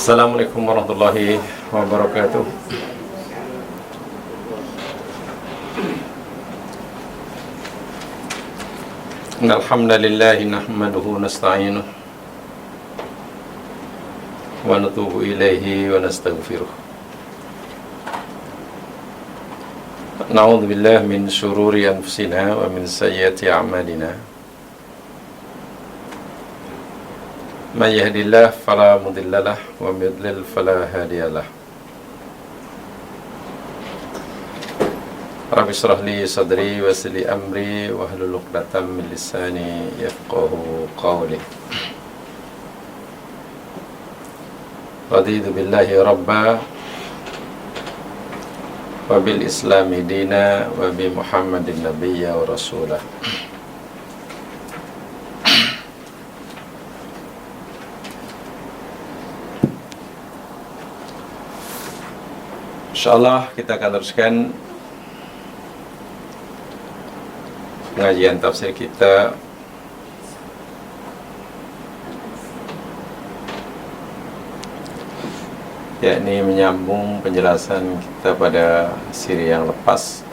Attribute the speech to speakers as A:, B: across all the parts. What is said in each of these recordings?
A: Assalamualaikum warahmatullahi wabarakatuh. Innal hamdalillah nahmaduhu wa nasta'inuhu wa natubu ilaihi wa nastaghfiruh. Na'udzu billahi min syururi anfusina wa min sayyiati a'malina. Man yahdihillahu fala mudilla lahu wa may yudlil fala hadiya lahu. Rabbi shrah li sadri wa yassir li amri wahlul 'uqdatam min lisani yafqahu qawli. Raditu billahi rabba wa bil islami dina wa bi Muhammadin nabiyya wa rasulah. InsyaAllah kita akan teruskan pengajian tafsir kita yakni menyambung penjelasan kita pada siri yang lepas.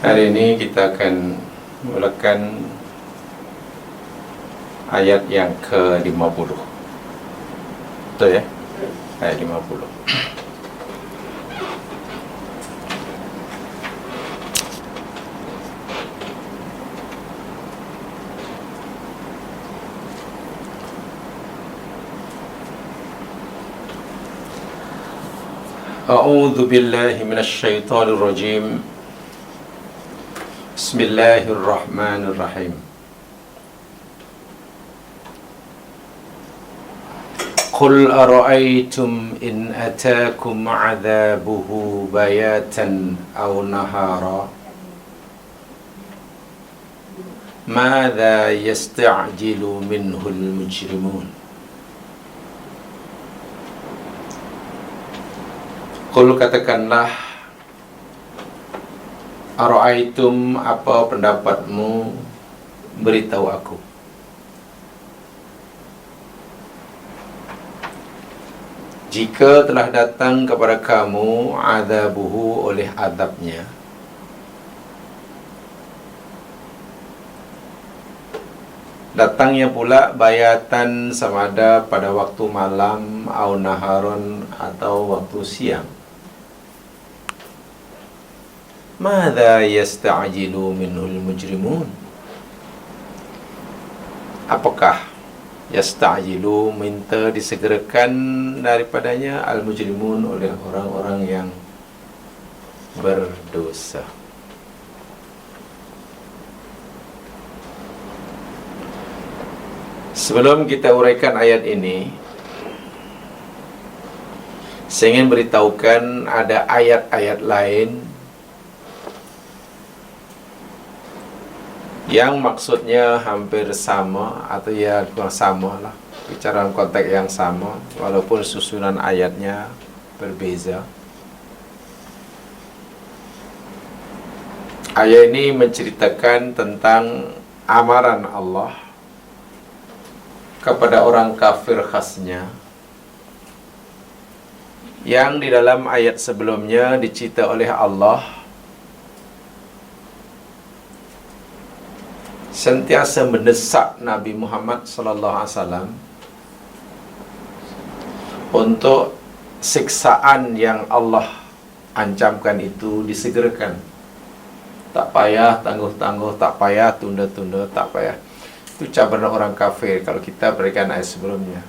A: Hari ini kita akan mulakan ayat yang ke-50. Betul ya? Ayat 50. A'udzu billahi minasy syaithanir rajim. Bismillahirrahmanirrahim. Qul ara'aytum in ataakum 'adzabuhu bayatan aw nahara madza yasta'jilu minhu al-mujrimun. Qul, katakanlah, ara'aytum, apa pendapatmu, beritahu aku. Jika telah datang kepada kamu adzabuhu, oleh azabnya, datangnya pula bayatan, sama ada pada waktu malam, au naharon, atau waktu siang. Madza yasta'jilu minhul mujrimun. Apakah yasta'jilu, minta disegerakan daripadanya, al-mujrimun, oleh orang-orang yang berdosa. Sebelum kita uraikan ayat ini, saya ingin beritahukan ada ayat-ayat lain yang maksudnya hampir sama, atau ya kurang sama lah, bicara dalam konteks yang sama, walaupun susunan ayatnya berbeza. Ayat ini menceritakan tentang amaran Allah kepada orang kafir khasnya, yang di dalam ayat sebelumnya dicerita oleh Allah sentiasa mendesak Nabi Muhammad SAW untuk siksaan yang Allah ancamkan itu disegerakan. Tak payah tangguh-tangguh, tak payah tunda-tunda, tak payah. Itu cabaran orang kafir kalau kita berikan ayat sebelumnya.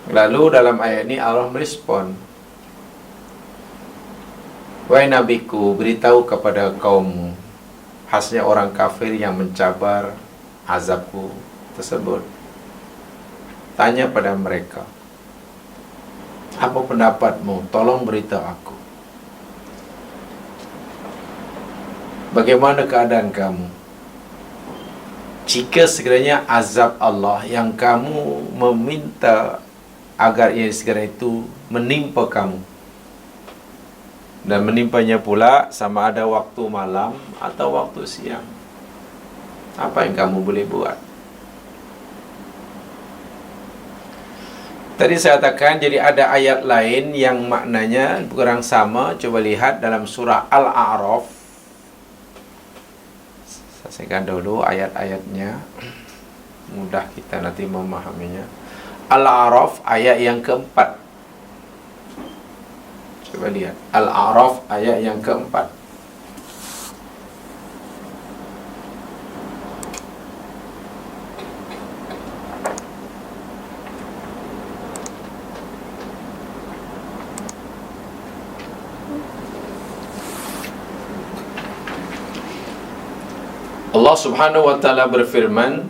A: Lalu dalam ayat ini Allah merespon, wahai nabiku, beritahu kepada kaummu, khasnya orang kafir yang mencabar azabku tersebut, tanya pada mereka, apa pendapatmu? Tolong beritahu aku, bagaimana keadaan kamu jika sekiranya azab Allah yang kamu meminta agar ia segera itu menimpa kamu, dan menimpanya pula sama ada waktu malam atau waktu siang. Apa yang kamu boleh buat? Tadi saya katakan jadi ada ayat lain yang maknanya kurang sama. Coba lihat dalam surah Al-A'raf. Saya selesaikan dulu ayat-ayatnya, mudah kita nanti memahaminya. Al-A'raf ayat yang keempat. Coba lihat Al-A'raf ayat yang keempat. Allah Subhanahu wa taala berfirman,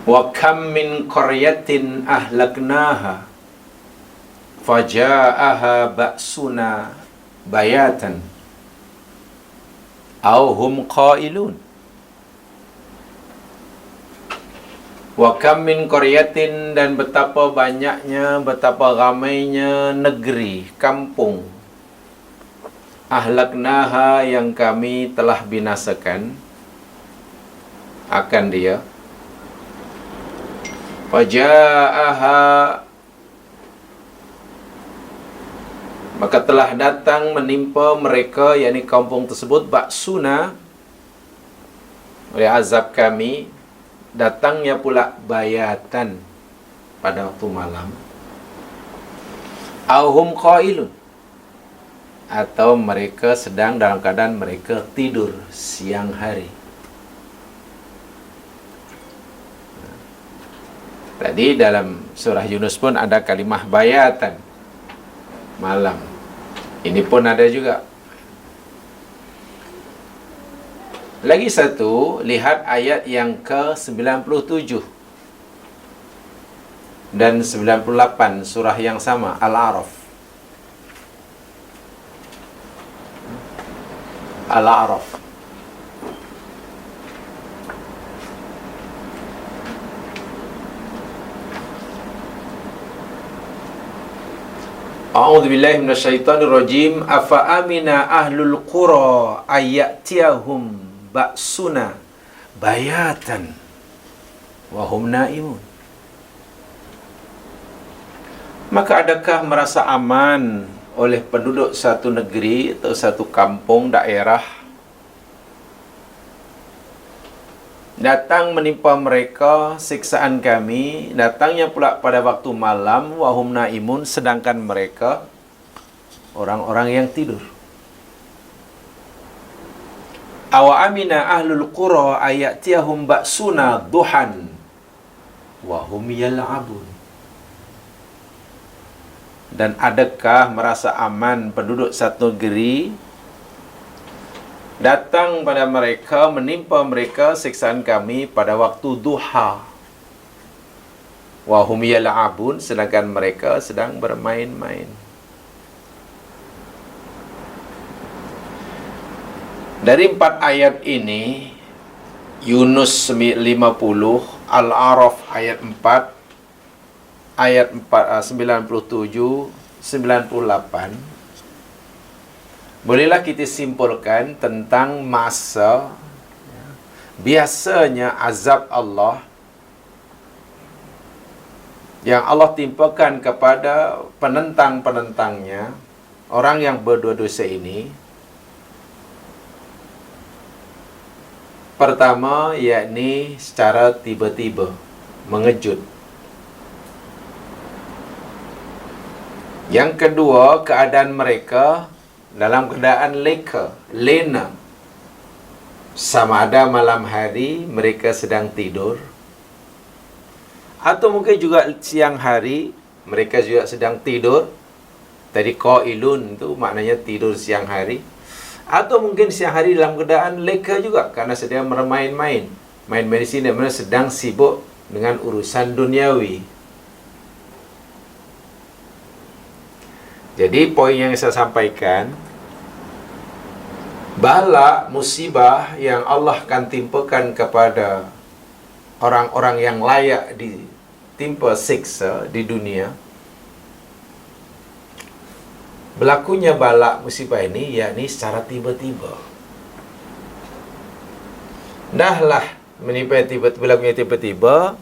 A: "Wa kam min qaryatin ahlaknaha faja'aha ba'suna bayatan aw hum qailun." Wa kam min qaryatin, dan betapa banyaknya, betapa ramainya negeri, kampung, ahlaknaha yang kami telah binasakan akan dia. Faja'aha, maka telah datang menimpa mereka, yakni kampung tersebut, ba'suna, oleh azab kami, datangnya pula bayatan, pada waktu malam, auhum qailun, atau mereka sedang dalam keadaan mereka tidur siang hari. Tadi dalam surah Yunus pun ada kalimah bayatan, malam. Ini pun ada juga. Lagi satu, lihat ayat yang ke-97 dan 98 surah yang sama, Al-A'raf. Al-A'raf. A'udzu billahi minasyaitonir rajim. Afa amina ahlul qura ayyatiyahum ba'suna bayatan wa hum naimun. Maka adakah merasa aman oleh penduduk satu negeri atau satu kampung, daerah, datang menimpa mereka siksaan kami, datangnya pula pada waktu malam, wahum naimun, sedangkan mereka orang-orang yang tidur. Awa amina ahlul qura ayatiyahum ba'suna duhan wahum yal'abun. Dan adakah merasa aman penduduk satu negeri, datang pada mereka, menimpa mereka siksaan kami pada waktu duha, wahum yal'abun, sedangkan mereka sedang bermain-main. Dari 4 ayat ini, Yunus 50, Al-A'raf ayat 4, ayat 97, 98, bolehlah kita simpulkan tentang masa biasanya azab Allah yang Allah timpakan kepada penentang-penentangnya, orang yang berdua dosa ini. Pertama, yakni secara tiba-tiba, mengejut. Yang kedua, keadaan mereka dalam keadaan lena. Sama ada malam hari mereka sedang tidur, atau mungkin juga siang hari mereka juga sedang tidur. Tadi qailun itu maknanya tidur siang hari. Atau mungkin siang hari dalam keadaan leka juga, karena sedang bermain-main. Main-main di sini mereka sedang sibuk dengan urusan duniawi. Jadi poin yang saya sampaikan, bala musibah yang Allah akan timpakan kepada orang-orang yang layak ditimpa siksa di dunia, berlakunya bala musibah ini yakni secara tiba-tiba. Dahlah menimpa tiba-tiba, tiba-tiba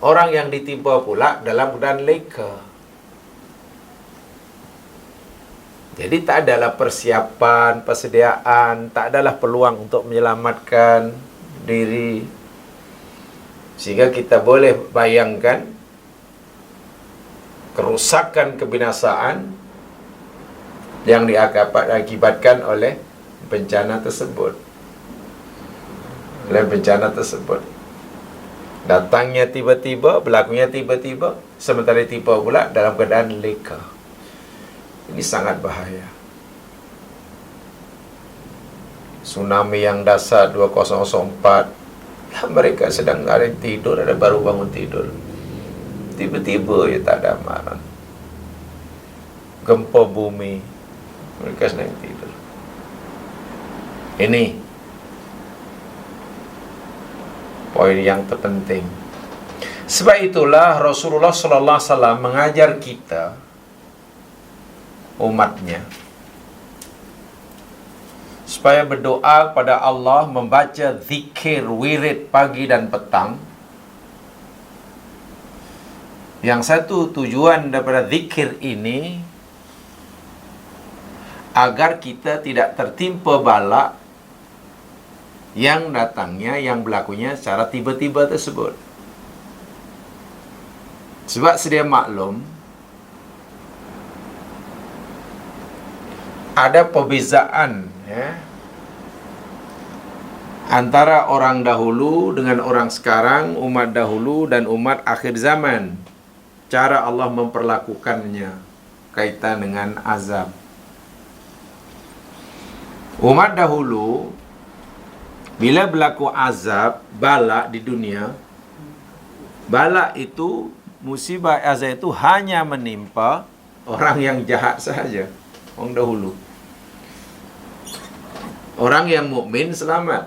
A: orang yang ditimpa pula dalam keadaan leka. Jadi tak adalah persiapan, persediaan, tak adalah peluang untuk menyelamatkan diri. Sehingga kita boleh bayangkan kerusakan, kebinasaan yang diakibatkan oleh bencana tersebut. Datangnya tiba-tiba, berlakunya tiba-tiba, sementara tiba pula dalam keadaan leka. Ini sangat bahaya. Tsunami yang dasar 2004, mereka sedang ada yang tidur, ada baru bangun tidur. Tiba-tiba ya tak ada amaran. Gempa bumi, mereka sedang tidur. Ini poin yang terpenting. Sebab itulah Rasulullah sallallahu alaihi wasallam mengajar kita, umatnya, supaya berdoa kepada Allah, membaca zikir wirid pagi dan petang. Yang satu tujuan daripada zikir ini agar kita tidak tertimpa bala yang datangnya, yang berlakunya secara tiba-tiba tersebut. Sebab sedia maklum, ada perbezaan antara orang dahulu dengan orang sekarang, umat dahulu dan umat akhir zaman. Cara Allah memperlakukannya kaitan dengan azab. Umat dahulu, bila berlaku azab, bala di dunia, bala itu, musibah azab itu hanya menimpa orang yang jahat sahaja. Orang dahulu. Orang yang mukmin selamat.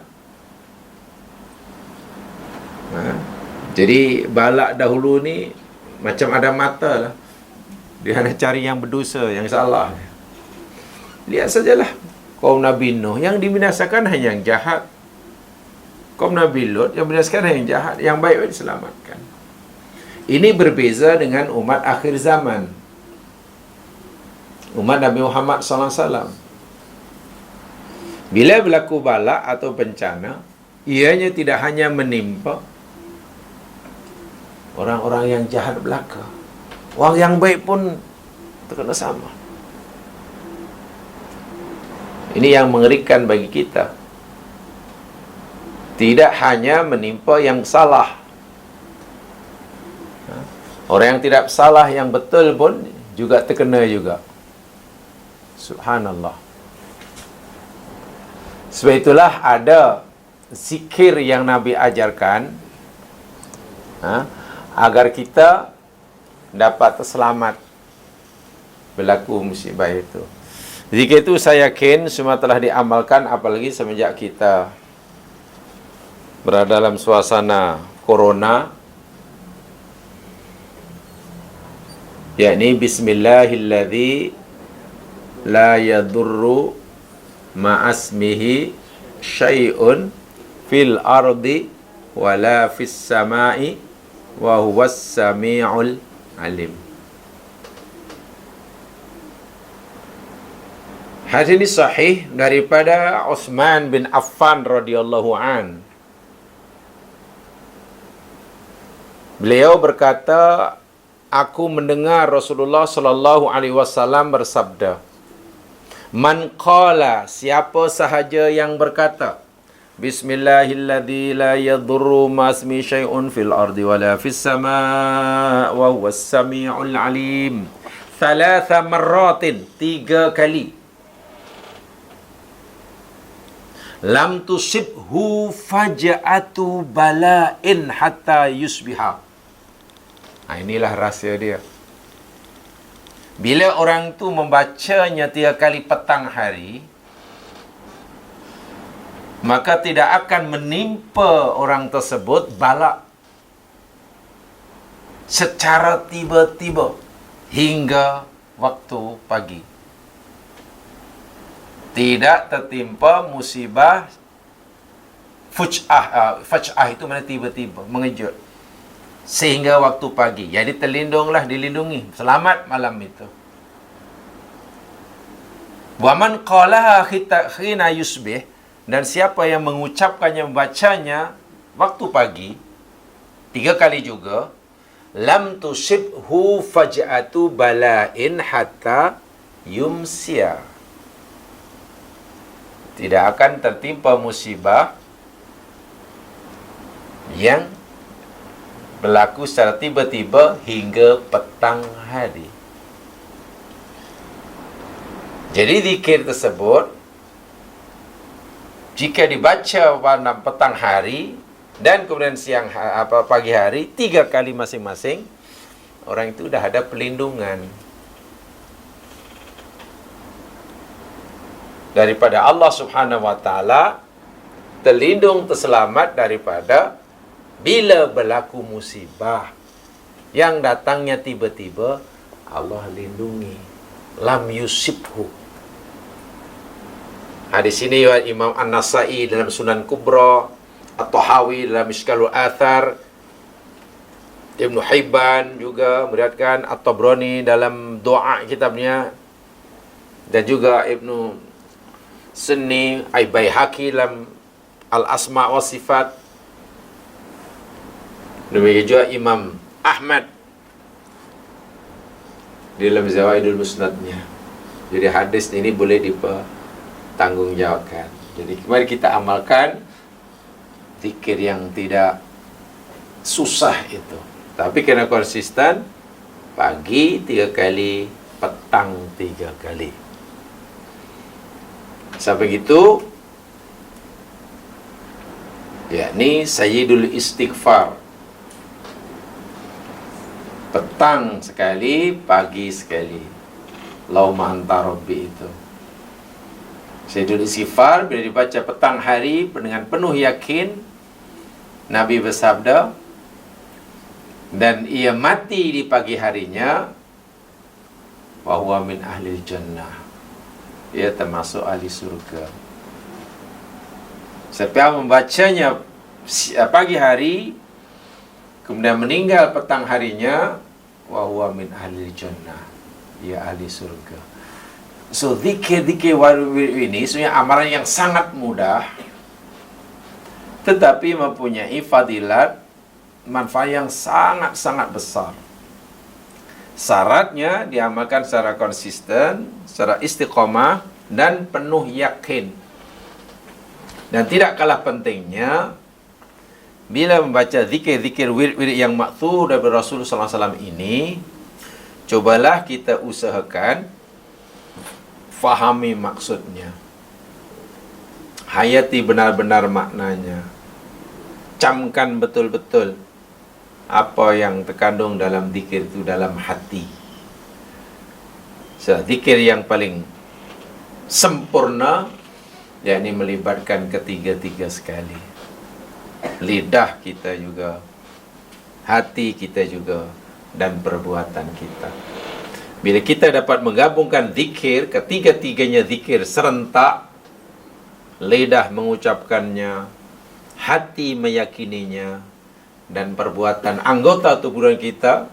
A: Jadi bala dahulu ni macam ada mata lah. Dia hanya cari yang berdosa, yang salah. Lihat sajalah kaum Nabi Nuh, yang dibinasakan hanya yang jahat. Kaum Nabi Lut, yang binasakan hanya yang jahat. Yang baik diselamatkan. Ini berbeza dengan umat akhir zaman. Umat Nabi Muhammad SAW. Bila berlaku bala atau bencana, ianya tidak hanya menimpa orang-orang yang jahat belaka. Orang yang baik pun terkena sama. Ini yang mengerikan bagi kita. Tidak hanya menimpa yang salah. Orang yang tidak salah, yang betul pun juga terkena juga. Subhanallah. Sebab itulah ada zikir yang Nabi ajarkan, agar kita dapat terselamat berlaku musibah itu. Zikir itu saya yakin semua telah diamalkan, apalagi semenjak kita berada dalam suasana corona, yakni bismillahilladzi la yadurru ma'asmihi syai'un fil ardi wala fis sama'i wa huwas sami'ul alim. Hadis ini sahih daripada Utsman bin Affan radhiyallahu an. Beliau berkata, aku mendengar Rasulullah sallallahu alaihi wasallam bersabda, man qala, siapa sahaja yang berkata, bismillahilladzi la yadurru ma'asmi syai'un fil ardi wala fis sama' wa huwas sami'ul alim, 3 marratin, 3 kali, lam tusibhu faja'atu bala'in hatta yusbiha. Inilah rahsia dia. Bila orang tu membacanya 3 kali petang hari, maka tidak akan menimpa orang tersebut bala secara tiba-tiba hingga waktu pagi. Tidak tertimpa musibah Faj'ah itu mana tiba-tiba, mengejut. Sehingga waktu pagi. Jadi terlindunglah, dilindungi. Selamat malam itu. Wa man qalaha khina yusbih, dan siapa yang mengucapkannya, membacanya waktu pagi 3 kali juga, lam tusibhu faj'atu bala'in hatta yumsia. Tidak akan tertimpa musibah yang berlaku secara tiba-tiba hingga petang hari. Jadi zikir tersebut jika dibaca pada petang hari dan kemudian pagi hari 3 kali masing-masing, orang itu dah ada pelindungan daripada Allah Subhanahu wa taala, terlindung, terselamat daripada bila berlaku musibah yang datangnya tiba-tiba, Allah lindungi. Lam yusibhu. Di sini Imam An-Nasai dalam Sunan Kubra, At-Tahawi dalam Mishkalul Athar, Ibn Hibban juga meriwayatkan, At-Tabrani dalam doa kitabnya, dan juga Ibn Sunni, Baihaqi dalam Al-Asma wa Sifat. Demikian juga Imam Ahmad di dalam Zawaidul Musnadnya. Jadi hadis ini boleh dipertanggungjawabkan. Jadi mari kita amalkan zikir yang tidak susah itu, tapi kena konsisten. Pagi 3 kali, petang 3 kali. Sampai gitu, yakni Sayyidul Istighfar. Petang sekali, pagi sekali. Lauma anta rabbi itu. Sayyidul Istighfar bila dibaca petang hari dengan penuh yakin, Nabi bersabda, dan ia mati di pagi harinya, wa huwa min ahli jannah. Ia termasuk ahli surga. Siapa yang membacanya pagi hari kemudian meninggal petang harinya, wa huwa min ahli jannah, dia ahli surga. So zikir-zikir ini sebenarnya amalan yang sangat mudah, tetapi mempunyai fadilat, manfaat yang sangat-sangat besar. Syaratnya diamalkan secara konsisten, secara istiqomah, dan penuh yakin. Dan tidak kalah pentingnya, bila membaca zikir-zikir wirid-wirid yang maktub dari Rasulullah SAW ini, cobalah kita usahakan fahami maksudnya, hayati benar-benar maknanya, camkan betul-betul apa yang terkandung dalam zikir itu dalam hati. Zikir yang paling sempurna, yakni melibatkan ketiga-tiga sekali. Lidah kita juga, hati kita juga, dan perbuatan kita. Bila kita dapat menggabungkan zikir, ketiga-tiganya zikir serentak, lidah mengucapkannya, hati meyakininya, dan perbuatan anggota tubuh kita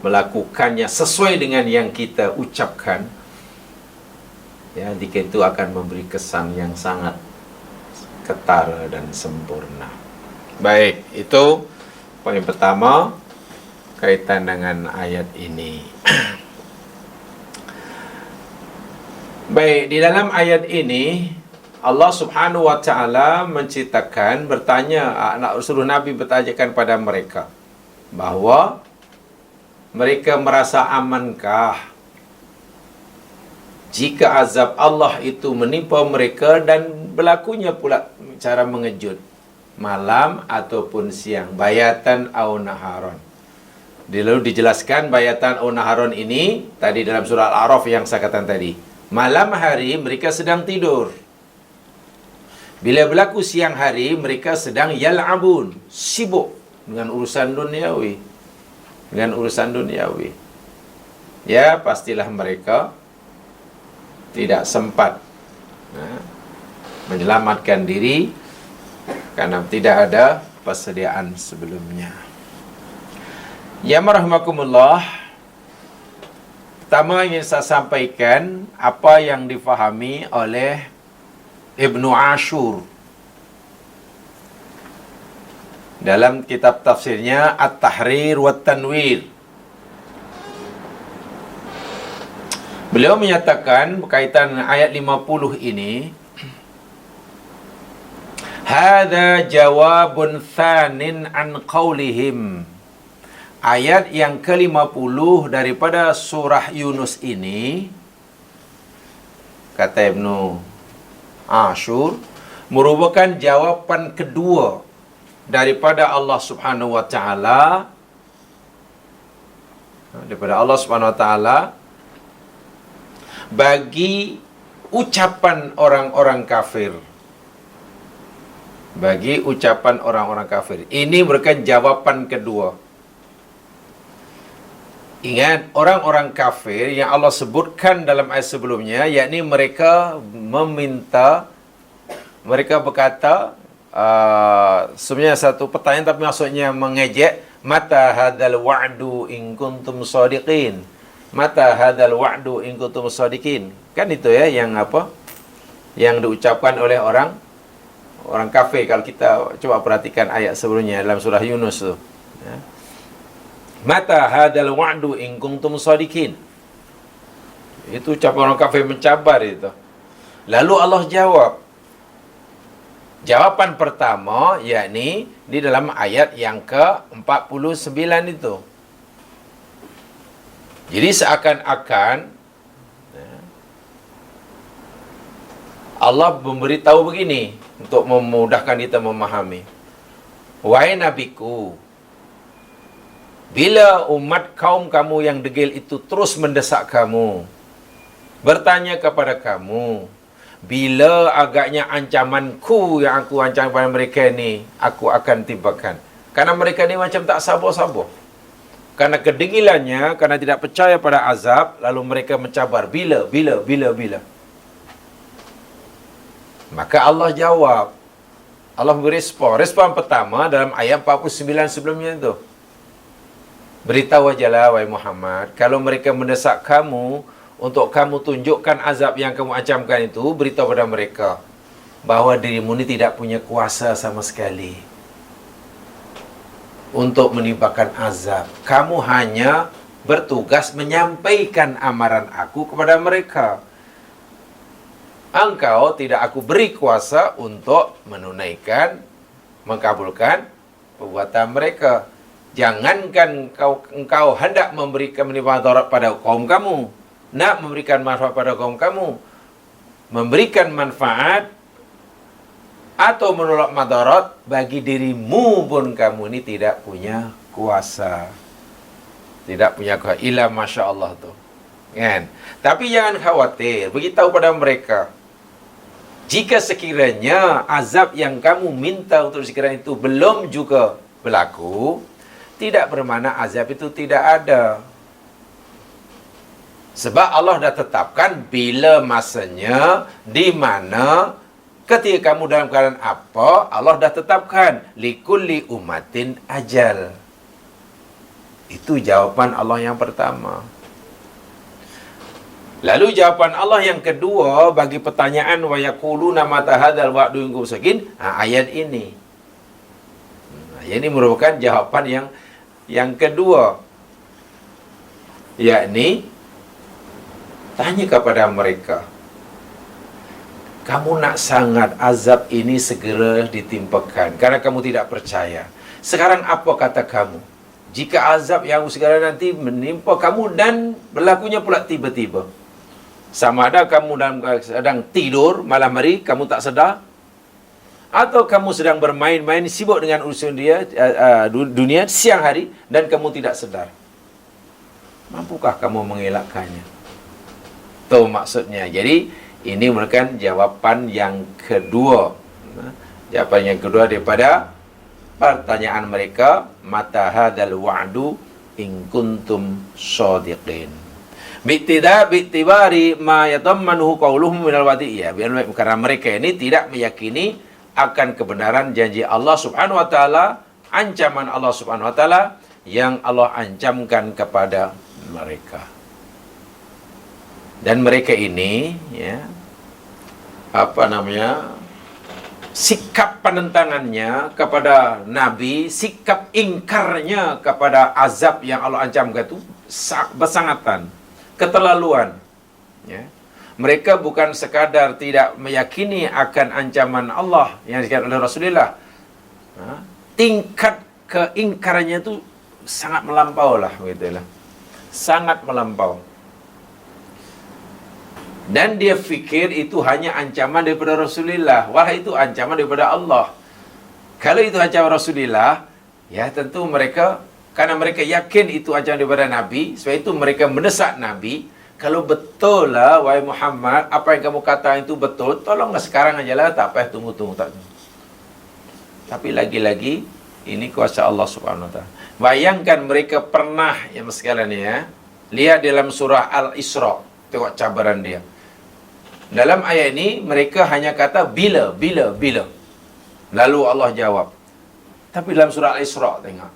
A: melakukannya sesuai dengan yang kita ucapkan, ya, zikir itu akan memberi kesan yang sangat ketara dan sempurna. Baik, itu poin pertama kaitan dengan ayat ini. Baik, di dalam ayat ini Allah Subhanahu wa taala menceritakan, suruh Nabi bertanyakan pada mereka bahwa mereka merasa amankah jika azab Allah itu menimpa mereka dan berlakunya pula cara mengejut malam ataupun siang, bayatan au naharon. Lalu dijelaskan bayatan au naharon ini tadi dalam surah Al-A'raf yang saya katakan tadi. Malam hari mereka sedang tidur. Bila berlaku siang hari mereka sedang yal'abun, sibuk dengan urusan duniawi. Ya, pastilah mereka tidak sempat menyelamatkan diri karena tidak ada persediaan sebelumnya. Ya marhamakumullah, pertama ingin saya sampaikan apa yang difahami oleh Ibnu Ashur dalam kitab tafsirnya At-Tahrir wa Tanwir. Beliau menyatakan berkaitan dengan ayat 50 ini, hadza jawabun thanin an qaulihim. Ayat yang ke-50 daripada surah Yunus ini, kata Ibnu Ashur, merupakan jawapan kedua daripada Allah Subhanahu wa taala, bagi ucapan orang-orang kafir. Bagi ucapan orang-orang kafir. Ini merupakan jawapan kedua. Ingat, orang-orang kafir yang Allah sebutkan dalam ayat sebelumnya, yakni mereka meminta, mereka berkata, sebenarnya satu pertanyaan tapi maksudnya mengejek, mata hadal wa'du in kuntum shadiqin. Mata hadal wa'du in kuntum shadiqin. Kan itu ya yang apa? Yang diucapkan oleh orang kafir. Kalau kita coba perhatikan ayat sebelumnya dalam surah Yunus tu. Ya. Mata hadal wa'du in kuntum shadiqin. Itu ucapan orang kafir mencabar itu. Lalu Allah jawab. Jawapan pertama yakni di dalam ayat yang ke-49 itu. Jadi seakan-akan Allah memberitahu begini untuk memudahkan kita memahami. Wahai nabiku, bila umat kaum kamu yang degil itu terus mendesak kamu, bertanya kepada kamu, bila agaknya ancamanku yang aku ancam kepada mereka ni, aku akan tibakan. Karena mereka ni macam tak sabar-sabar. Karena kedegilannya, karena tidak percaya pada azab, lalu mereka mencabar. Bila. Maka Allah jawab. Allah beri respon. Respon pertama dalam ayat 49 sebelumnya itu. Beritahu ajalah, wahai Muhammad, kalau mereka mendesak kamu, untuk kamu tunjukkan azab yang kamu ancamkan itu, beritahu pada mereka bahawa dirimu ini tidak punya kuasa sama sekali untuk menimpakan azab. Kamu hanya bertugas menyampaikan amaran aku kepada mereka. Engkau tidak aku beri kuasa untuk menunaikan, mengabulkan perbuatan mereka. Jangankan engkau hendak memberikan manfaat pada kaum kamu, nak memberikan manfaat pada kaum kamu, memberikan manfaat atau menolak madarat bagi dirimu pun kamu ini tidak punya kuasa. Tidak punya kuasa. Ila Masya Allah tu. Kan? Tapi jangan khawatir. Beritahu pada mereka, jika sekiranya azab yang kamu minta untuk sekiranya itu belum juga berlaku, tidak bermakna azab itu tidak ada. Sebab Allah dah tetapkan bila masanya, di mana, ketika kamu dalam keadaan apa, Allah dah tetapkan. Likulli umatin ajal. Itu jawapan Allah yang pertama. Lalu jawapan Allah yang kedua bagi pertanyaan wa yaquluna mata hadzal wa'du in kuntum shadiqin, ayat ini. Ayat ini merupakan jawapan yang kedua. Yakni tanya kepada mereka, kamu nak sangat azab ini segera ditimpakan karena kamu tidak percaya. Sekarang apa kata kamu? Jika azab yang segera nanti menimpa kamu dan berlakunya pula tiba-tiba. Sama ada kamu sedang tidur malam hari, kamu tak sedar, atau kamu sedang bermain-main sibuk dengan urusan dunia siang hari dan kamu tidak sedar. Mampukah kamu mengelakkannya? Itu maksudnya. Jadi ini merupakan jawapan yang kedua. Jawapan yang kedua daripada pertanyaan mereka, mata hadzal wa'du in kuntum shadiqin. Bi'tibari ma yadammanuhu qauluhum minal wadi'iyah. Karena mereka ini tidak meyakini akan kebenaran janji Allah Subhanahu wa taala, ancaman Allah Subhanahu wa taala yang Allah ancamkan kepada mereka. Dan mereka ini ya, sikap penentangannya kepada Nabi, sikap ingkarnya kepada azab yang Allah ancamkan itu bersangatan, keterlaluan. Ya. Mereka bukan sekadar tidak meyakini akan ancaman Allah yang dikatakan oleh Rasulullah. Tingkat keingkarannya itu sangat melampau lah, begitulah. Sangat melampau. Dan dia fikir itu hanya ancaman daripada Rasulullah. Wah, itu ancaman daripada Allah. Kalau itu ancaman Rasulullah, ya tentu mereka, karena mereka yakin itu ancaman daripada Nabi, sebab itu mereka mendesak Nabi, kalau betul lah, wahai Muhammad, apa yang kamu katakan itu betul, tolonglah sekarang aja lah, tak payah tunggu-tunggu. Tapi lagi-lagi, ini kuasa Allah Subhanahu wa taala. Bayangkan mereka pernah, ya sekalian ya, lihat dalam surah Al-Isra, tengok cabaran dia. Dalam ayat ini, mereka hanya kata bila. Lalu Allah jawab. Tapi dalam surah Al-Isra, tengok.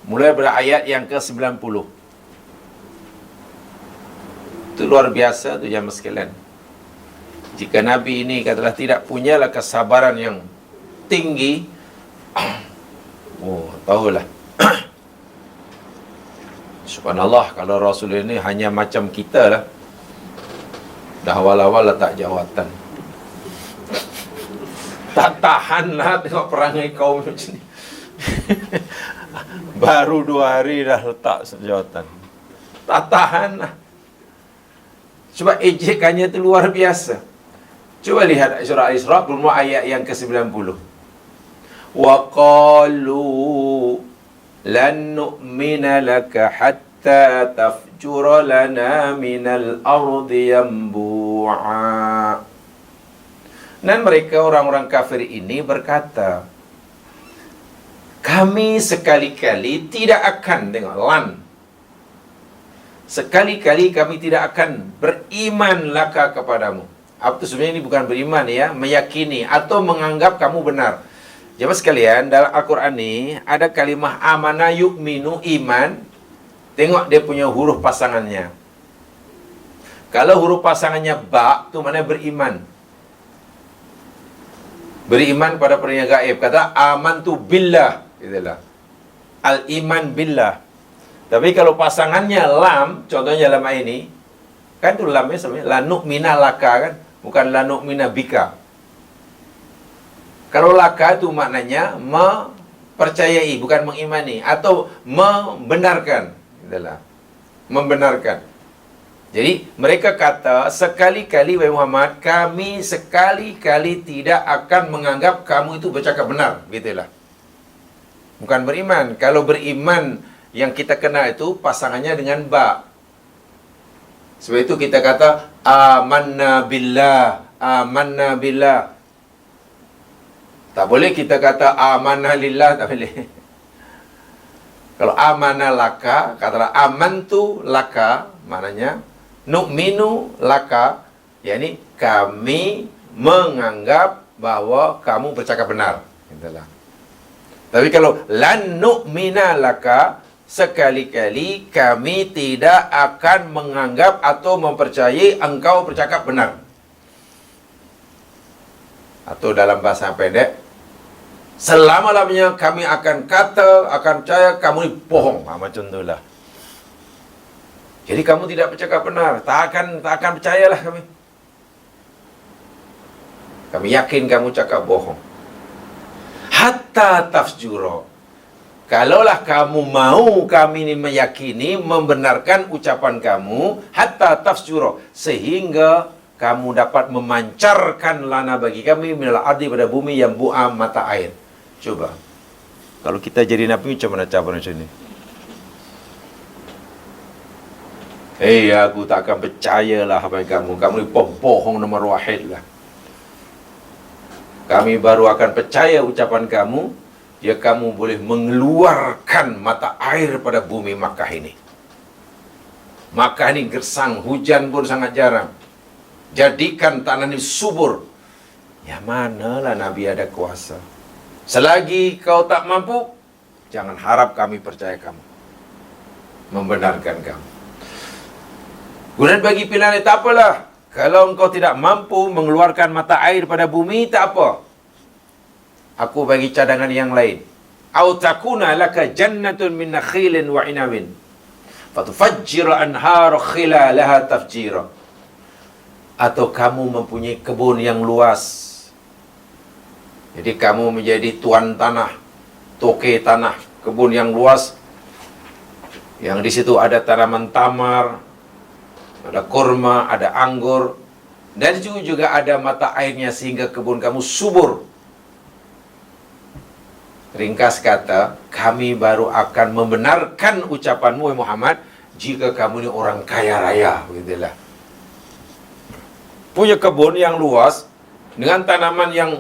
A: Mulai pada ayat yang ke-90. Itu luar biasa tu jemaah sekalian. Jika Nabi ini katalah tidak punyalah kesabaran yang tinggi, tahulah. Subhanallah, kalau Rasul ini hanya macam kita lah. Dah awal-awal letak jawatan. Tak tahan lah tengok perangai kaum macam ni. Baru 2 hari dah letak jawatan. Tak tahan lah. Sebab ejekannya itu luar biasa. Cuba lihat surah Al-Isra, bermula ayat yang ke-90. Wa qalu lan nu'mina laka hatta tafjura lana minal ardi yanbu'a. Dan mereka orang-orang kafir ini berkata, kami sekali-kali tidak akan, tengok lan, sekali-kali kami tidak akan beriman laka kepadamu. Apa itu sebenarnya ini bukan beriman ya, meyakini atau menganggap kamu benar. Jemaah sekalian, dalam Al-Quran ini ada kalimah amana yu'minu, iman. Tengok dia punya huruf pasangannya. Kalau huruf pasangannya ba, itu maknanya beriman. Beriman pada perkara gaib. Kata amantu billah, itulah. Al-iman billah. Tapi kalau pasangannya lam, contohnya dalam ayat ini, kan itu lamnya sebenarnya la nu'mina laka kan, bukan la nu'mina bika. Kalau laka itu maknanya mempercayai, bukan mengimani, atau membenarkan. Itulah. Membenarkan. Jadi mereka kata, sekali-kali wahai Muhammad, kami sekali-kali tidak akan menganggap kamu itu bercakap benar. Gitulah. Bukan beriman. Kalau beriman yang kita kenal itu pasangannya dengan ba. Sebab itu kita kata amanna billah, amanna billah. Tak boleh kita kata amanah lillah, tak boleh. Kalau amanah laka, katalah amantu laka, maknanya nu'minu laka, yakni kami menganggap bahawa kamu bercakap benar. Itulah. Tapi kalau lan nu'mina laka, sekali-kali kami tidak akan menganggap atau mempercayai engkau bercakap benar. Atau dalam bahasa pendek, selama-lamanya kami akan kata, akan percaya kamu ni bohong. Macam itulah. Jadi kamu tidak bercakap benar, tak akan percayalah kami. Kami yakin kamu cakap bohong. Hatta tafjura. Kalaulah kamu mau kami ini meyakini, membenarkan ucapan kamu, hatta tafjura, sehingga kamu dapat memancarkan lana bagi kami minal ardi, pada bumi yang bu'a mata air. Coba. Kalau kita jadi Nabi, macam mana cara macam ni? Aku tak akan percayalah apa kamu. Kamu ni pembohong nombor wahid lah. Kami baru akan percaya ucapan kamu, ya kamu boleh mengeluarkan mata air pada bumi Makkah ini. Makkah ini gersang, hujan pun sangat jarang. Jadikan tanah ini subur. Ya manalah Nabi ada kuasa. Selagi kau tak mampu, jangan harap kami percaya kamu, membenarkan kamu. Kemudian bagi pilihan, tak apalah. Kalau engkau tidak mampu mengeluarkan mata air pada bumi, tak apa. Aku bagi cadangan yang lain. Au takuna laka jannatun min nakhilin wa inabin fatufajjira anhara khilalaha tafjira. Atau kamu mempunyai kebun yang luas. Jadi kamu menjadi tuan tanah, toke tanah, kebun yang luas. Yang di situ ada tanaman tamar, ada kurma, ada anggur, dan juga ada mata airnya sehingga kebun kamu subur. Ringkas kata, kami baru akan membenarkan ucapanmu Muhammad jika kamu ini orang kaya raya, begitulah. Punya kebun yang luas dengan tanaman yang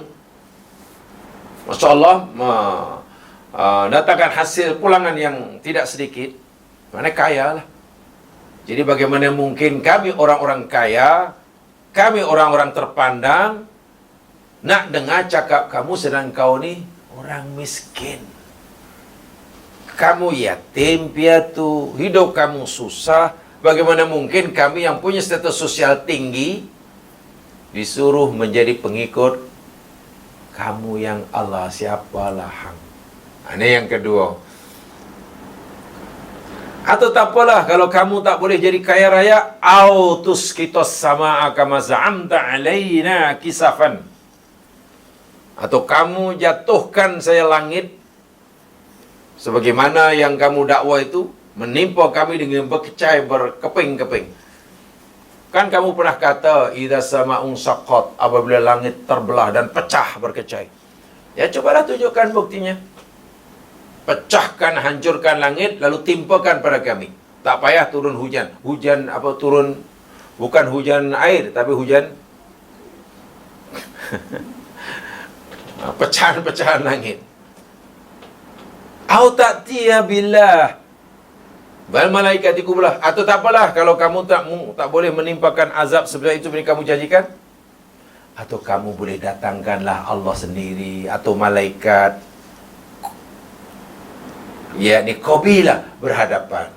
A: Masya Allah datangkan hasil pulangan yang tidak sedikit, mana kaya lah. Jadi bagaimana mungkin kami orang-orang kaya, kami orang-orang terpandang, nak dengar cakap kamu sedang kau ni orang miskin. Kamu yatim piatu, hidup kamu susah. Bagaimana mungkin kami yang punya status sosial tinggi disuruh menjadi pengikut kamu yang Allah siapalah hang. Ini yang kedua. Atau tak apalah kalau kamu tak boleh jadi kaya raya, autus kitos sama kama za'amta alaina kisafan. Atau kamu jatuhkan saya langit sebagaimana yang kamu dakwa itu menimpa kami dengan berkecai berkeping-keping. Kan kamu pernah kata idza sama'un saqqat, apabila langit terbelah dan pecah berkecai. Ya cobalah tunjukkan buktinya. Pecahkan, hancurkan langit, lalu timpakan pada kami. Tak payah turun hujan. Hujan apa turun, bukan hujan air, tapi hujan pecahan-pecahan langit. Au ta'tiya billah bal malaikatiku belah. Atau tak apalah kalau kamu tak boleh menimpakan azab seperti itu yang kamu janjikan. Atau kamu boleh datangkanlah Allah sendiri atau malaikat, yakni qabilah berhadapan.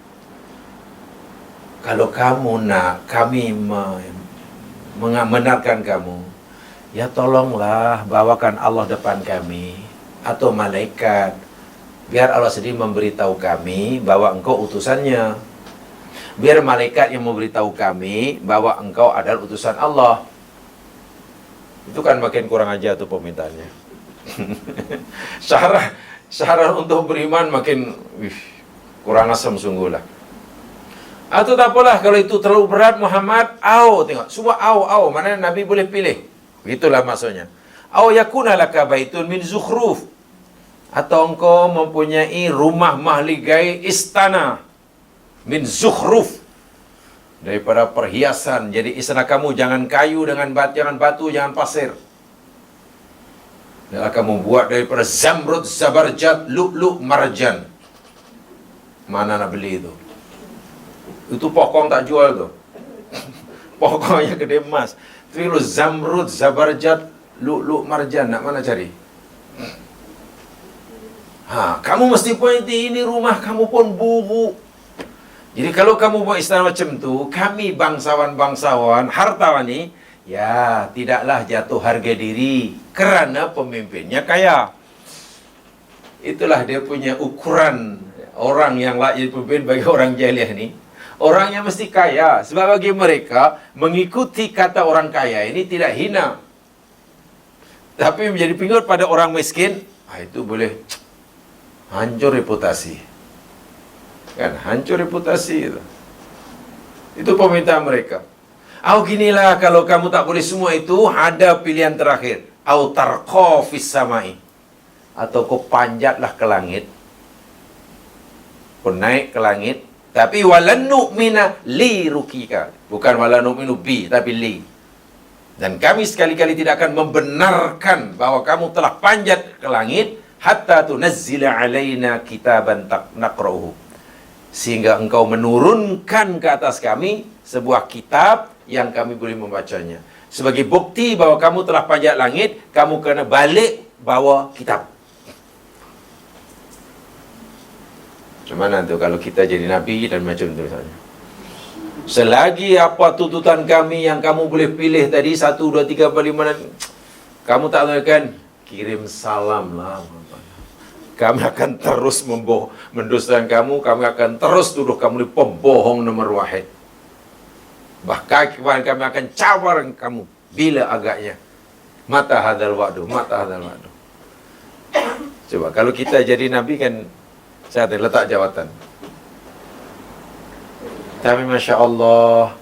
A: Kalau kamu nak kami membenarkan kamu, ya tolonglah bawakan Allah depan kami atau malaikat, biar Allah sendiri memberitahu kami bahwa engkau utusannya. Biar malaikat yang memberitahu kami bahwa engkau adalah utusan Allah. Itu kan makin kurang aja tuh permintaannya. Syarat untuk beriman makin kurang asam sungguh lah. Atau tak apalah kalau itu terlalu berat Muhammad, tengok semua mana Nabi boleh pilih. Begitulah maksudnya. Yakuna laka baitun min zukhruf. Atau engkau mempunyai rumah mahligai istana min zukhruf, daripada perhiasan. Jadi istana kamu jangan kayu dengan jangan batu, jangan pasir. Dan kamu buat daripada zamrud, zabarjat, lu'lu', marjan. Mana nak beli itu? Itu pokok tak jual tu. Pokoknya gede emas. Tapi lu zamrud, zabarjat, lu'lu', marjan, nak mana cari? Kamu mesti punya ini rumah kamu pun buruk. Jadi kalau kamu buat istana macam tu, kami bangsawan-bangsawan, hartawan ni, ya tidaklah jatuh harga diri kerana pemimpinnya kaya. Itulah dia punya ukuran orang yang layak jadi pemimpin bagi orang jahiliah ni. Orang yang mesti kaya. Sebab bagi mereka, mengikuti kata orang kaya ini tidak hina. Tapi menjadi pengikut pada orang miskin, itu boleh hancur reputasi. Kan hancur reputasi itu. Itu permintaan mereka. Ginilah kalau kamu tak boleh semua itu, ada pilihan terakhir. Au tarqa fis samai. Atau kau panjatlah ke langit. Kau naik ke langit, tapi walan nu'mina li rukika. Bukan walan nu'minu bi, tapi li. Dan kami sekali-kali tidak akan membenarkan bahwa kamu telah panjat ke langit hatta tunazzila alaina kitaban naqra'uhu. Sehingga engkau menurunkan ke atas kami sebuah kitab yang kami boleh membacanya. Sebagai bukti bahawa kamu telah panjat langit, kamu kena balik bawa kitab. Macam mana tu kalau kita jadi Nabi dan macam tu misalnya. Selagi apa tuntutan kami yang kamu boleh pilih tadi 1, 2, 3, 4, 5 dan kamu tak lakukan, kirim salam lah. Kami akan terus mendustakan kamu. Kami akan terus tuduh kamu ni pembohong nombor 1. Bahkan kami akan cabar kamu bila agaknya. Mata hadal wa'du. Coba kalau kita jadi Nabi kan, saya ada letak jawatan. Tapi Masya Allah,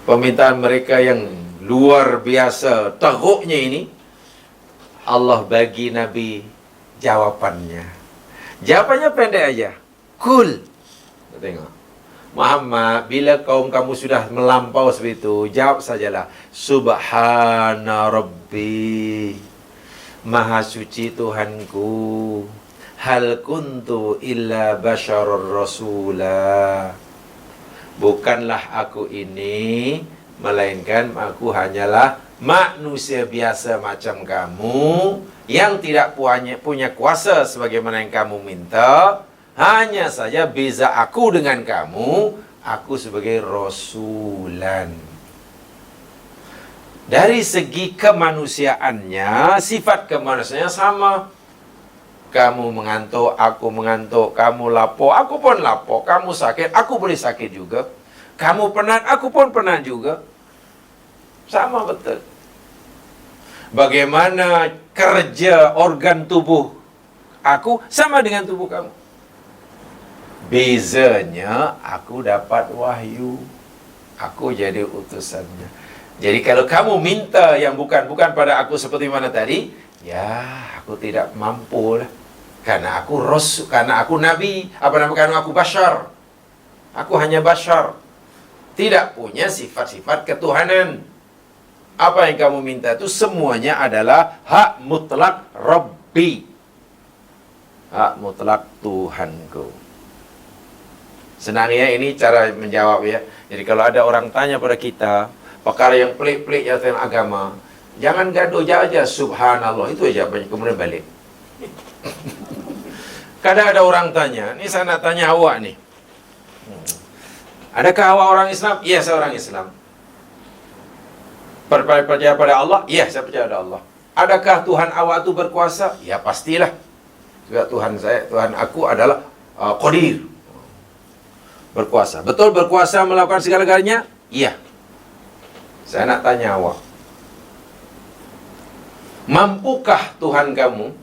A: permintaan mereka yang luar biasa teruknya ini, Allah bagi Nabi jawapannya. Jawapannya pendek aja. Kul. Tengok. Muhammad, bila kaum kamu sudah melampau seperti itu, jawab sajalah. Subhana Rabbi. Maha suci Tuhanku. Hal kuntu illa basyarur rasulah. Bukanlah aku ini, melainkan aku hanyalah manusia biasa macam kamu, yang tidak punya kuasa sebagaimana yang kamu minta. Hanya saja beza aku dengan kamu, aku sebagai rasulan. Dari segi kemanusiaannya, sifat kemanusiaannya sama. Kamu mengantuk, aku mengantuk. Kamu lapar, aku pun lapar. Kamu sakit, aku boleh sakit juga. Kamu penat, aku pun penat juga. Sama betul. Bagaimana kerja organ tubuh aku sama dengan tubuh kamu. Bezanya, aku dapat wahyu. Aku jadi utusannya. Jadi kalau kamu minta yang bukan pada aku seperti mana tadi, ya aku tidak mampu lah. Karena aku rasul, karena aku nabi, karena aku bashar. Aku hanya bashar. Tidak punya sifat-sifat ketuhanan. Apa yang kamu minta itu semuanya adalah hak mutlak Rabbi. Hak mutlak Tuhanku. Senang ya, ini cara menjawab ya. Jadi kalau ada orang tanya pada kita perkara yang pelik-pelik yang tentang agama, jangan gaduh aja, subhanallah, itu aja, kemudian balik. Kadang ada orang tanya, ini saya nak tanya awak nih, adakah awak orang Islam? Ya, saya orang Islam. Percaya pada Allah? Ya, saya percaya pada Allah. Adakah Tuhan awak itu berkuasa? Ya, pastilah. Juga Tuhan aku adalah Qadir, berkuasa. Betul berkuasa melakukan segala-galanya? Iya. Saya nak tanya awak, mampukah Tuhan kamu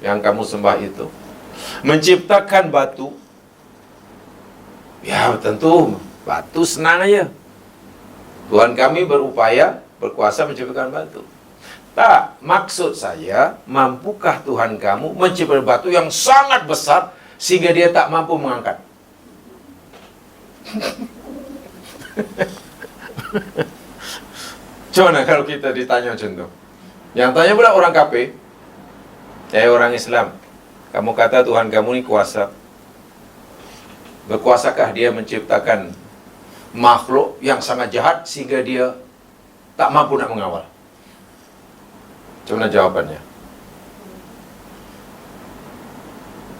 A: yang kamu sembah itu menciptakan batu? Ya tentu, batu senang aja. Tuhan kami berkuasa menciptakan batu. Tak, maksud saya, mampukah Tuhan kamu menciptakan batu yang sangat besar sehingga dia tak mampu mengangkat? Coba kalau kita ditanya macam tu, yang tanya pula orang kafir, orang Islam, kamu kata Tuhan kamu ni kuasa, berkuasakah dia menciptakan makhluk yang sangat jahat sehingga dia tak mampu nak mengawal? Macam mana jawabannya?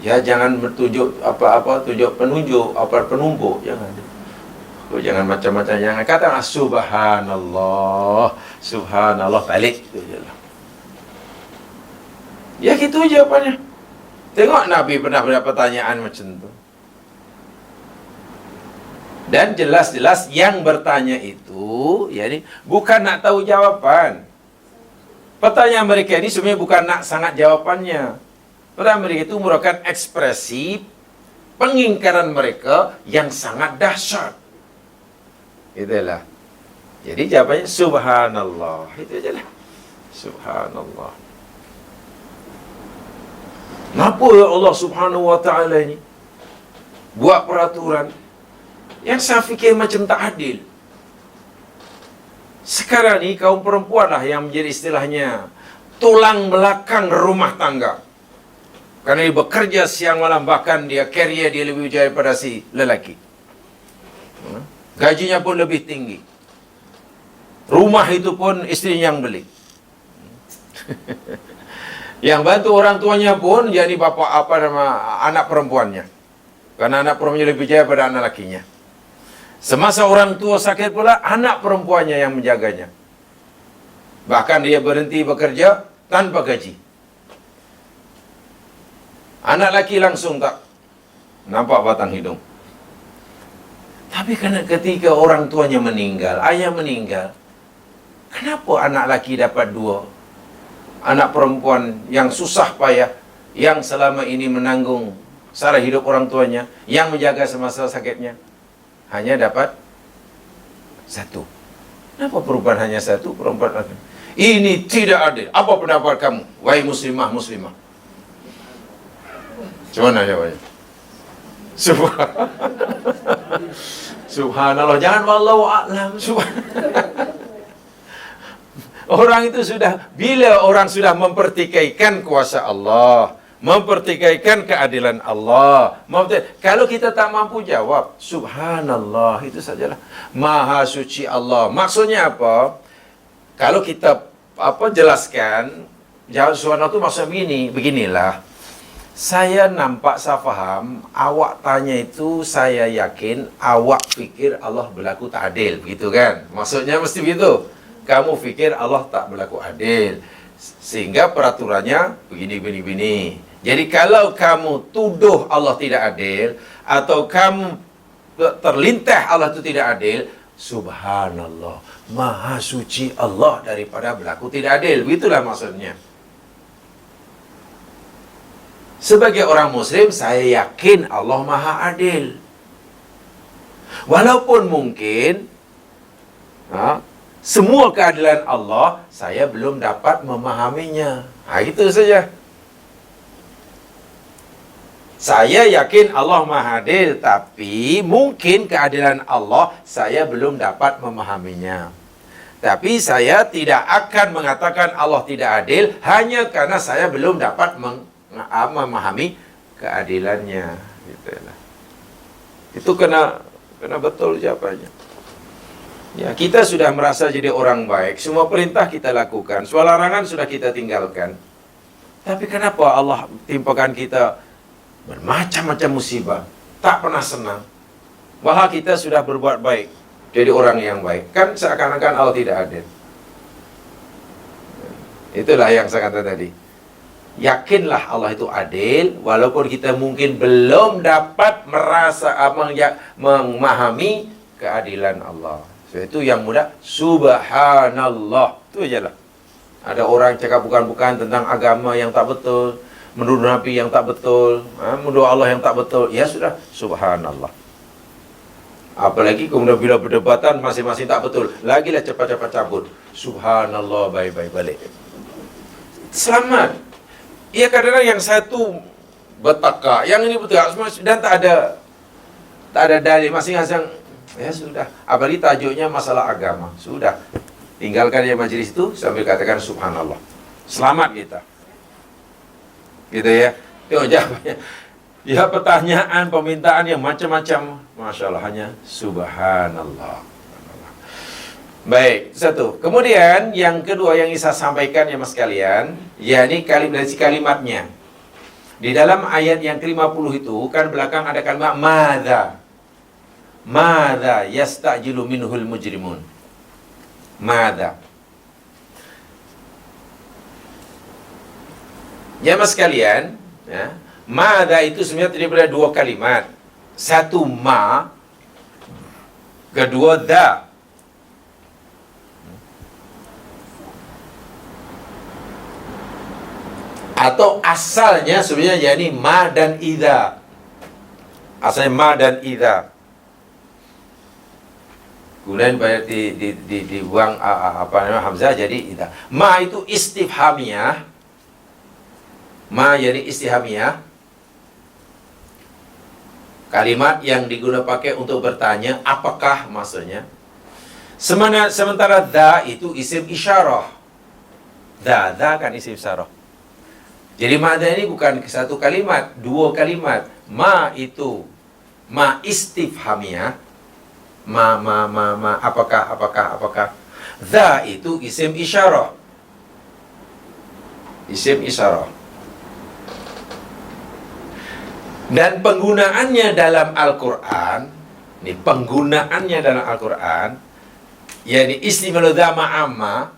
A: Ya jangan bertunjuk tunjuk penunjuk, penumbuk, jangan. Jangan macam-macam, jangan katakan subhanallah, balik itu je lah. Ya gitu jawapannya. Tengok Nabi pernah ada pertanyaan macam tu. Dan jelas-jelas yang bertanya itu, yani bukan nak tahu jawapan. Pertanyaan mereka ini sebenarnya bukan nak sangat jawapannya. Pertanyaan mereka itu merupakan ekspresi pengingkaran mereka yang sangat dahsyat. Itulah. Jadi jawabannya subhanallah. Itu aja lah. Subhanallah. Kenapa ya Allah subhanahu wa ta'ala ini buat peraturan yang saya fikir macam tak adil? Sekarang ni kaum perempuan lah yang menjadi istilahnya tulang belakang rumah tangga. Kerana dia bekerja siang malam, bahkan dia karier dia lebih jauh daripada si lelaki. Gajinya pun lebih tinggi. Rumah itu pun istrinya yang beli. Yang bantu orang tuanya pun jadi anak perempuannya. Karena anak perempuannya lebih jaya pada anak lakinya. Semasa orang tua sakit pula, anak perempuannya yang menjaganya. Bahkan dia berhenti bekerja tanpa gaji. Anak laki langsung tak nampak batang hidung. Tapi karena ketika orang tuanya meninggal, ayah meninggal, kenapa anak laki dapat 2? Anak perempuan yang susah payah, yang selama ini menanggung sara hidup orang tuanya, yang menjaga semasa sakitnya, hanya dapat 1. Kenapa perempuan hanya 1? Perempuan laki? Ini tidak adil. Apa pendapat kamu, wahai muslimah? Cuman jawabnya. Subhanallah. Jangan wallahu a'lam. Orang itu bila orang sudah mempertikaikan kuasa Allah, mempertikaikan keadilan Allah, kalau kita tak mampu jawab, subhanallah, itu sajalah. Maha suci Allah. Maksudnya apa? Kalau kita jelaskan, jawab subhanallah itu maksudnya beginilah. Saya nampak, saya faham, awak tanya itu saya yakin, awak fikir Allah berlaku tak adil, begitu kan? Maksudnya mesti begitu. Kamu fikir Allah tak berlaku adil, sehingga peraturannya begini. Jadi kalau kamu tuduh Allah tidak adil, atau kamu terlintah Allah itu tidak adil, subhanallah, maha suci Allah daripada berlaku tidak adil. Begitulah maksudnya. Sebagai orang muslim, saya yakin Allah maha adil. Walaupun mungkin semua keadilan Allah saya belum dapat memahaminya. Itu saja. Saya yakin Allah maha adil, tapi mungkin keadilan Allah saya belum dapat memahaminya. Tapi saya tidak akan mengatakan Allah tidak adil hanya karena saya belum dapat memahami keadilannya. Itu kena betul jawabannya. Ya, kita sudah merasa jadi orang baik. Semua perintah kita lakukan, semua larangan sudah kita tinggalkan. Tapi kenapa Allah timpakan kita bermacam-macam musibah? Tak pernah senang. Bahwa kita sudah berbuat baik, jadi orang yang baik. Kan seakan-akan Allah tidak adil. Itulah yang saya kata tadi. Yakinlah Allah itu adil, walaupun kita mungkin belum dapat memahami keadilan Allah. So, itu yang mudah, subhanallah. Itu aja lah. Ada orang cakap bukan-bukan tentang agama yang tak betul, menuduh Nabi yang tak betul, menuduh Allah yang tak betul. Ya sudah, subhanallah. Apalagi kemudian bila perdebatan masing-masing tak betul, lagilah cepat-cepat cabut. Subhanallah, baik-baik balik. Selamat. Ya, kadang-kadang yang satu bertakak, yang ini betul, dan tak ada dalil masing-masing. Ya sudah, apalagi tajuknya masalah agama. Sudah, tinggalkan ya majelis itu sambil katakan subhanallah. Selamat kita. Gitu ya. Itu jawabannya. Ya, pertanyaan, permintaan yang macam-macam, masya Allah, hanya subhanallah. Baik, satu. Kemudian yang kedua yang saya sampaikan ya mas kalian, yakni kalimatnya. Di dalam ayat yang ke-50 itu kan belakang ada kalimat Mada yastajilu minhul mujrimun. Mada. Ya mas kalian, ya, mada itu sebenarnya terdiri dari 2 kalimat. Satu ma, kedua da. Atau asalnya sebenarnya yakni ma dan idza. Asalnya ma dan idza. Kemudian dibuang hamzah jadi idza. Ma itu istifhamiyah. Ma jadi istifhamiyah. Kalimat yang digunakan pakai untuk bertanya apakah maksudnya. Sementara da itu isim isyarah. Da kan isim isyarah. Jadi makna ini bukan satu kalimat, 2 kalimat. Ma itu ma istifhamiyah. Ma apakah. Dha itu isim isyarah. Isim isyarah. Dan penggunaannya dalam Al-Quran, ini penggunaannya dalam Al-Quran, yakni istimal dha ma'amma,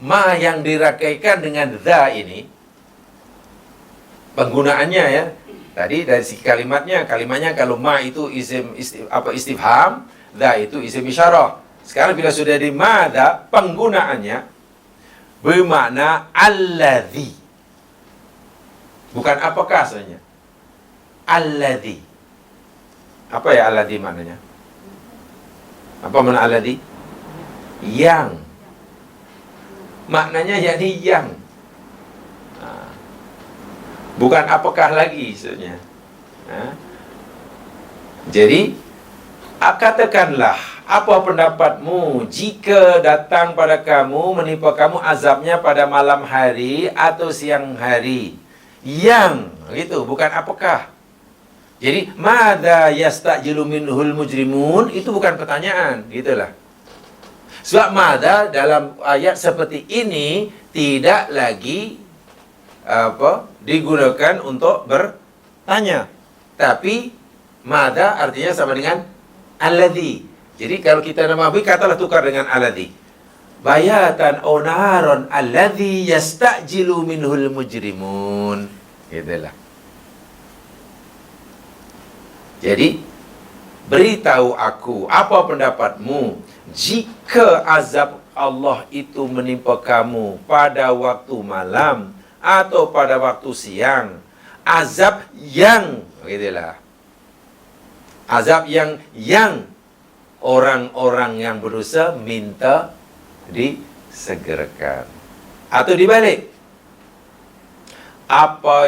A: ma yang dirakaikan dengan dha ini, penggunaannya ya. Tadi dari si kalimatnya kalau ma itu istifham, dha itu isim isyarah. Sekarang bila sudah di madha, penggunaannya bermakna alladhi. Bukan apakah sebenarnya. Alladhi. Apa ya alladhi maknanya? Apa makna alladhi? Yang. Maknanya yakni yang. Bukan apakah lagi sebenarnya. Jadi katakanlah, apa pendapatmu jika datang pada kamu, menimpa kamu azabnya pada malam hari atau siang hari? Yang, gitu, bukan apakah. Jadi madza yastajilu minhul mujrimun itu bukan pertanyaan, gitulah. Sebab madza dalam ayat seperti ini tidak lagi digunakan untuk bertanya. Tapi madza artinya sama dengan alladhi. Jadi kalau kita namawi, katalah tukar dengan alladhi. Bayatan onaron alladhi yastajilu minhul mujrimun. Gitulah. Jadi, beritahu aku, apa pendapatmu jika azab Allah itu menimpa kamu pada waktu malam atau pada waktu siang? Azab yang, gitulah. Azab yang orang-orang yang berusaha minta disegerakan. Atau dibalik. Apa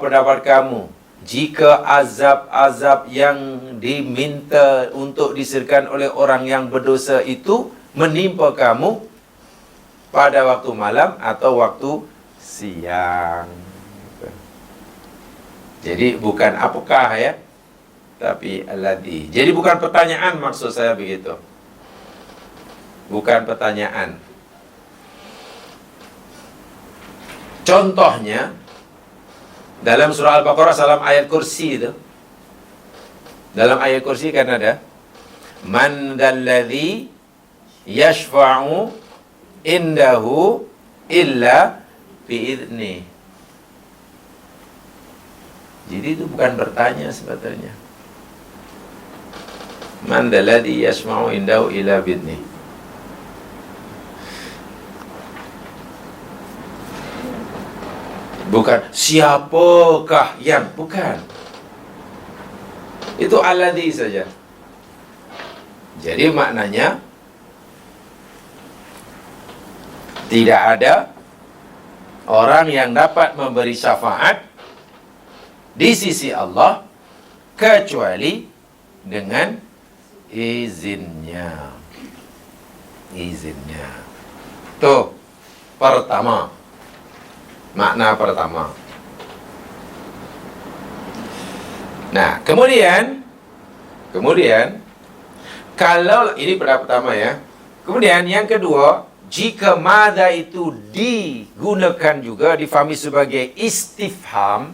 A: pendapat kamu jika azab-azab yang diminta untuk disegerakan oleh orang yang berdosa itu menimpa kamu pada waktu malam atau waktu siang? Jadi bukan apakah ya, tapi alladhi. Jadi bukan pertanyaan, maksud saya begitu. Bukan pertanyaan. Contohnya dalam surah Al-Baqarah, dalam ayat kursi itu. Dalam ayat kursi kan ada man dalladhi yashfa'u indahu illa bi'idni. Jadi itu bukan bertanya sebetulnya. Man dalladhi yashfa'u indahu illa bi'idni. Bukan siapakah yang, bukan. Itu alladhi saja. Jadi maknanya tidak ada orang yang dapat memberi syafaat di sisi Allah kecuali dengan izinnya. Izinnya. Tuh, pertama. Makna pertama. Nah, kemudian kalau ini pada pertama ya. Kemudian yang kedua, jika madza itu digunakan juga difahami sebagai istifham.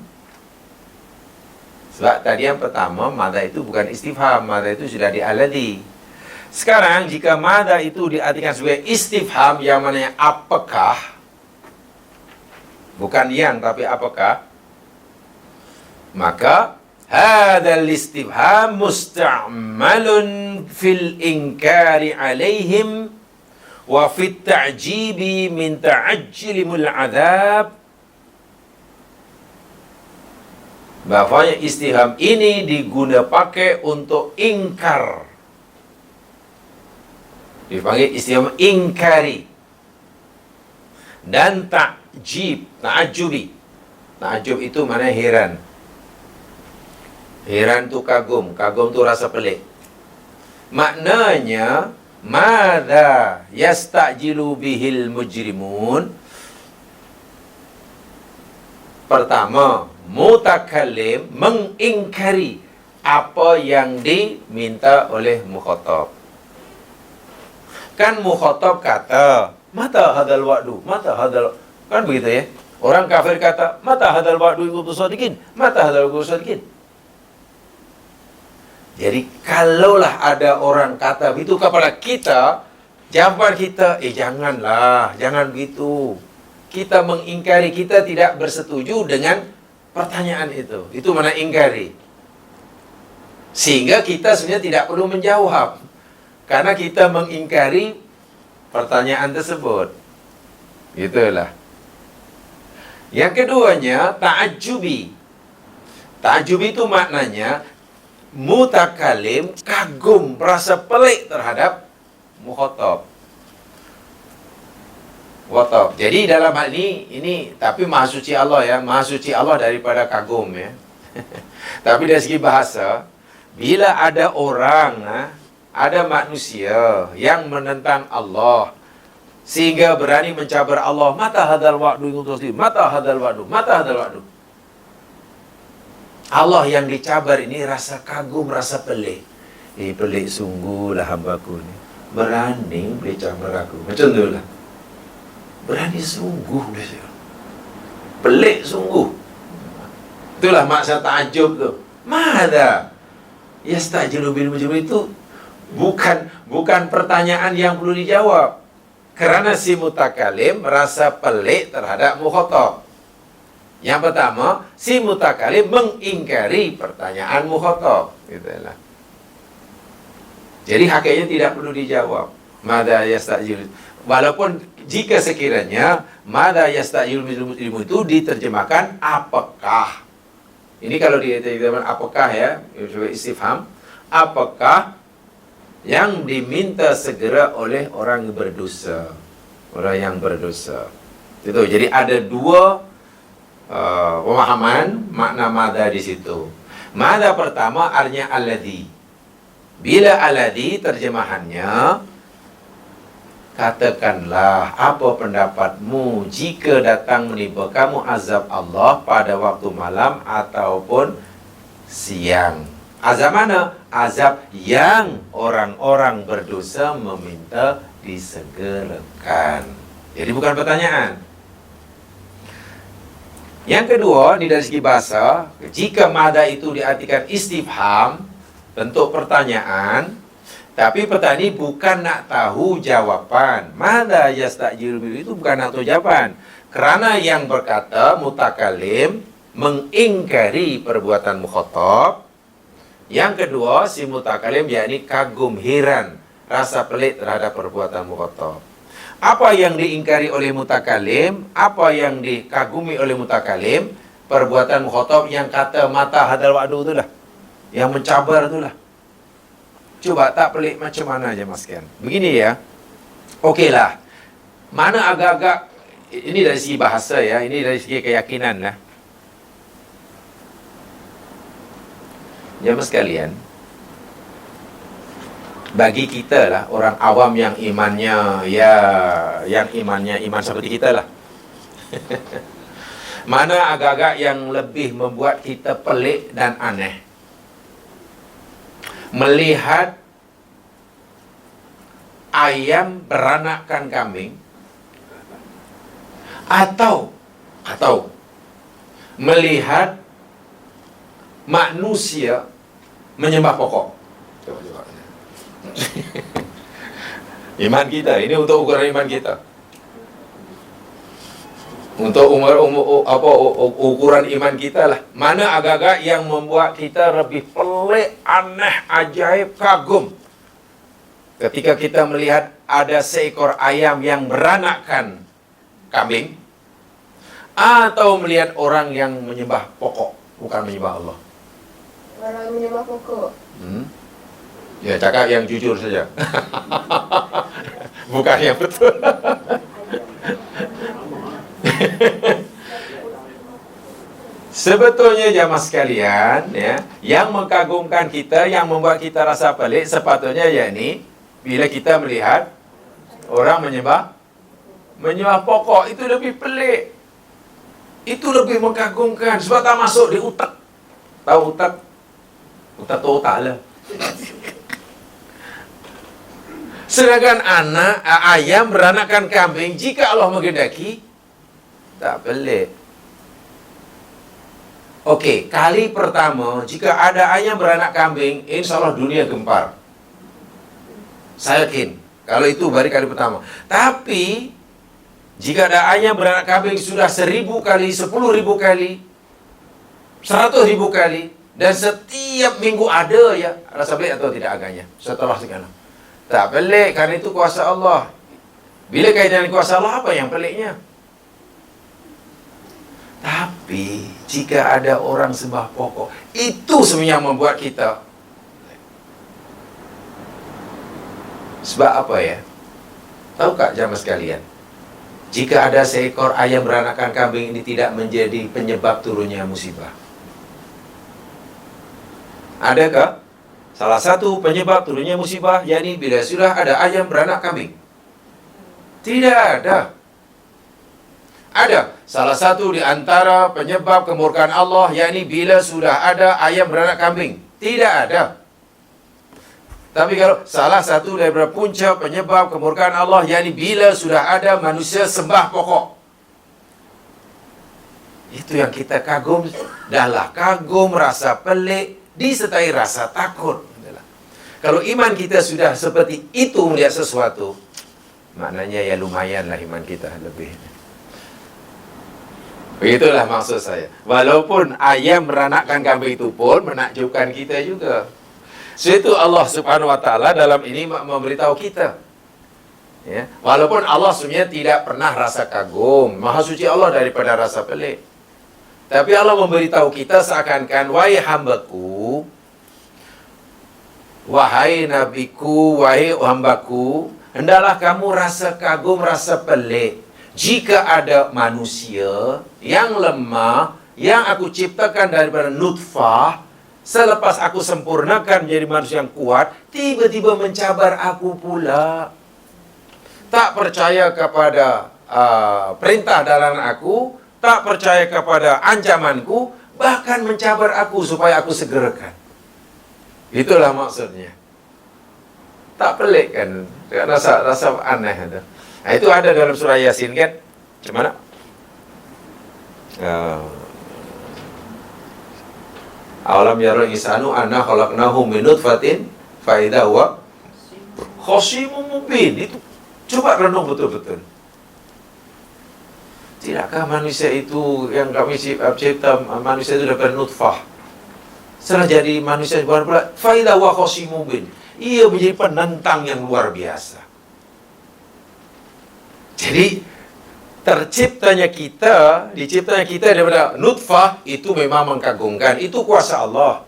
A: Sebab tadi yang pertama madza itu bukan istifham, madza itu sudah di-alladhi. Sekarang jika madza itu diartikan sebagai istifham yang mana apakah, bukan yang tapi apakah, maka hadzal istifham musta'malun fil inkari alaihim wa fit ta'jibi min ta'ajjilimul adab. Bahwanya istifham ini diguna pakai untuk ingkar, dipanggil istifham ingkari, dan ta'ajubi. Ta'ajub itu mana heran. Heran tu kagum, kagum tu rasa pelik. Maknanya madza yastajilu bihil mujrimun. Pertama, mutakallim mengingkari apa yang diminta oleh mukhatab. Kan mukhatab kata, mata hadal wa'du, mata hadal, kan begitu ya. Orang kafir kata, mata hadal wa'du in kuntum shadiqin, mata hadal wa'du shadiqin. Jadi kalaulah ada orang kata begitu kepada kita, jawaban kita, janganlah, jangan begitu. Kita mengingkari, kita tidak bersetuju dengan pertanyaan itu. Itu mana ingkari. Sehingga kita sebenarnya tidak perlu menjawab. Karena kita mengingkari pertanyaan tersebut. Itulah. Yang keduanya, ta'ajjubi. Ta'ajjubi itu maknanya mutakalim kagum, rasa pelik terhadap mukhatab. Watab. Jadi dalam hal ini tapi Maha Suci Allah ya, Maha Suci Allah daripada kagum ya. Tapi dari segi bahasa, bila ada orang, ada manusia yang menentang Allah sehingga berani mencabar Allah, mata hadal wa'du, mata hadal wa'du, mata hadal wa'du. Allah yang dicabar ini rasa kagum, rasa pelik. Pelik sungguh lah hambaku ni. Berani boleh cabar aku. Macam tu lah. Berani sungguh dia. Pelik sungguh. Itulah maksud ta'ajub tu. Mada yastajilu bil mujrim itu bukan pertanyaan yang perlu dijawab. Kerana si mutakalim merasa pelik terhadap mukhatab. Yang pertama, si mutakalim mengingkari pertanyaan mukhatab. Itulah. Jadi hakikatnya tidak perlu dijawab. Mada yastajilu. Walaupun jika sekiranya mada yastajilu bil mujrim itu diterjemahkan apakah. Ini kalau diterjemahkan apakah ya, istifham, apakah yang diminta segera oleh orang berdosa, orang yang berdosa. Itu. Jadi ada dua pemahaman makna mada di situ. Mada pertama artinya alladhi. Bila alladhi terjemahannya, katakanlah apa pendapatmu jika datang menimpa kamu azab Allah pada waktu malam ataupun siang. Azab mana? Azab yang orang-orang berdosa meminta disegerakan. Jadi bukan pertanyaan. Yang kedua, di dari segi bahasa, jika mada itu diartikan istifham, bentuk pertanyaan, tapi petani bukan nak tahu jawaban. Mada yastajilu itu bukan nak tahu jawaban. Kerana yang berkata mutakalim mengingkari perbuatan mukhatab. Yang kedua, si mutakalim yakni kagum, heran, rasa pelik terhadap perbuatan mukhatab. Apa yang diingkari oleh mutakalim, apa yang dikagumi oleh mutakalim, perbuatan mukhatab yang kata mata hadal wa'du itulah, yang mencabar itulah. Coba tak pelik macam mana aja Mas Ken. Begini ya. Okeylah. Mana agak-agak, ini dari segi bahasa ya, ini dari segi keyakinan lah. Jemaah sekalian, bagi kita lah, orang awam yang imannya iman seperti kita lah. Mana agak-agak yang lebih membuat kita pelik dan aneh. Melihat ayam beranakkan kambing atau melihat manusia menyembah pokok. Coba. Iman kita, ini untuk ukuran iman kita. Untuk ukuran iman kita lah. Mana agak-agak yang membuat kita lebih pelik, aneh, ajaib, kagum. Ketika kita melihat ada seekor ayam yang beranakkan kambing, atau melihat orang yang menyembah pokok, bukan menyembah Allah.
B: Orang menyembah pokok.
A: Ya, cakap yang jujur saja. Bukan yang betul. Sebetulnya jamaah sekalian ya, yang mengagumkan kita, yang membuat kita rasa pelik sepatutnya yakni bila kita melihat orang menyembah pokok, itu lebih pelik. Itu lebih mengagumkan sebab tak masuk di utak. Tahu utak? Utak tu otak lah. Sedangkan ayam beranakkan kambing, jika Allah menghendaki, tak pelik. Okey, kali pertama, jika ada ayam beranak kambing, insya Allah dunia gempar. Saya yakin, kalau itu baru kali pertama. Tapi, jika ada ayam beranak kambing sudah 1000 kali, 10.000 kali, 100.000 kali, dan setiap minggu ada ya, rasa pelik atau tidak agaknya setelah sekarang? Tak pelik, karena itu kuasa Allah. Bila kaitan dengan kuasa Allah, apa yang peliknya? Tapi jika ada orang sembah pokok, itu sebenarnya yang membuat kita. Sebab apa ya? Tahukah jamaah sekalian? Jika ada seekor ayam beranakkan kambing, ini tidak menjadi penyebab turunnya musibah. Adakah salah satu penyebab turunnya musibah, yakni bila sudah ada ayam beranak kambing? Tidak ada. Ada salah satu di antara penyebab kemurkaan Allah, yakni bila sudah ada ayam beranak kambing. Tidak ada. Tapi kalau salah satu daripada punca penyebab kemurkaan Allah, yakni bila sudah ada manusia sembah pokok. Itu yang kita kagum. Dahlah kagum, rasa pelik, disertai rasa takut. Kalau iman kita sudah seperti itu melihat sesuatu, maknanya ya lumayanlah iman kita lebih. Begitulah maksud saya. Walaupun ayam meranakkan kambing itu pun menakjubkan kita juga. Itu Allah Subhanahu Wa Taala dalam ini memberitahu kita. Ya, walaupun Allah sebenarnya tidak pernah rasa kagum, Maha Suci Allah daripada rasa pelik. Tapi Allah memberitahu kita seakan-akan, wahai hambaku, wahai nabiku, wahai hambaku, hendaklah kamu rasa kagum, rasa pelik. Jika ada manusia yang lemah, yang aku ciptakan daripada nutfah, selepas aku sempurnakan menjadi manusia yang kuat, tiba-tiba mencabar aku pula. Tak percaya kepada perintah dalam aku, tak percaya kepada ancamanku, bahkan mencabar aku supaya aku segerakan. Itulah maksudnya. Tak pelik kan? Rasa aneh ada. Nah, itu ada dalam surah Yasin kan? Macam mana? Awalam yarul insanu anna khalaqnahu min nutfatin fa idza huwa khasimun mubin. Itu coba renung betul-betul. Tidakkah manusia itu yang kami cipta manusia itu daripada nutfah? Setelah jadi manusia baru pula fa idza huwa khasimun mubin. Ia menjadi penentang yang luar biasa. Jadi diciptanya kita daripada nutfah itu memang mengkagumkan. Itu kuasa Allah.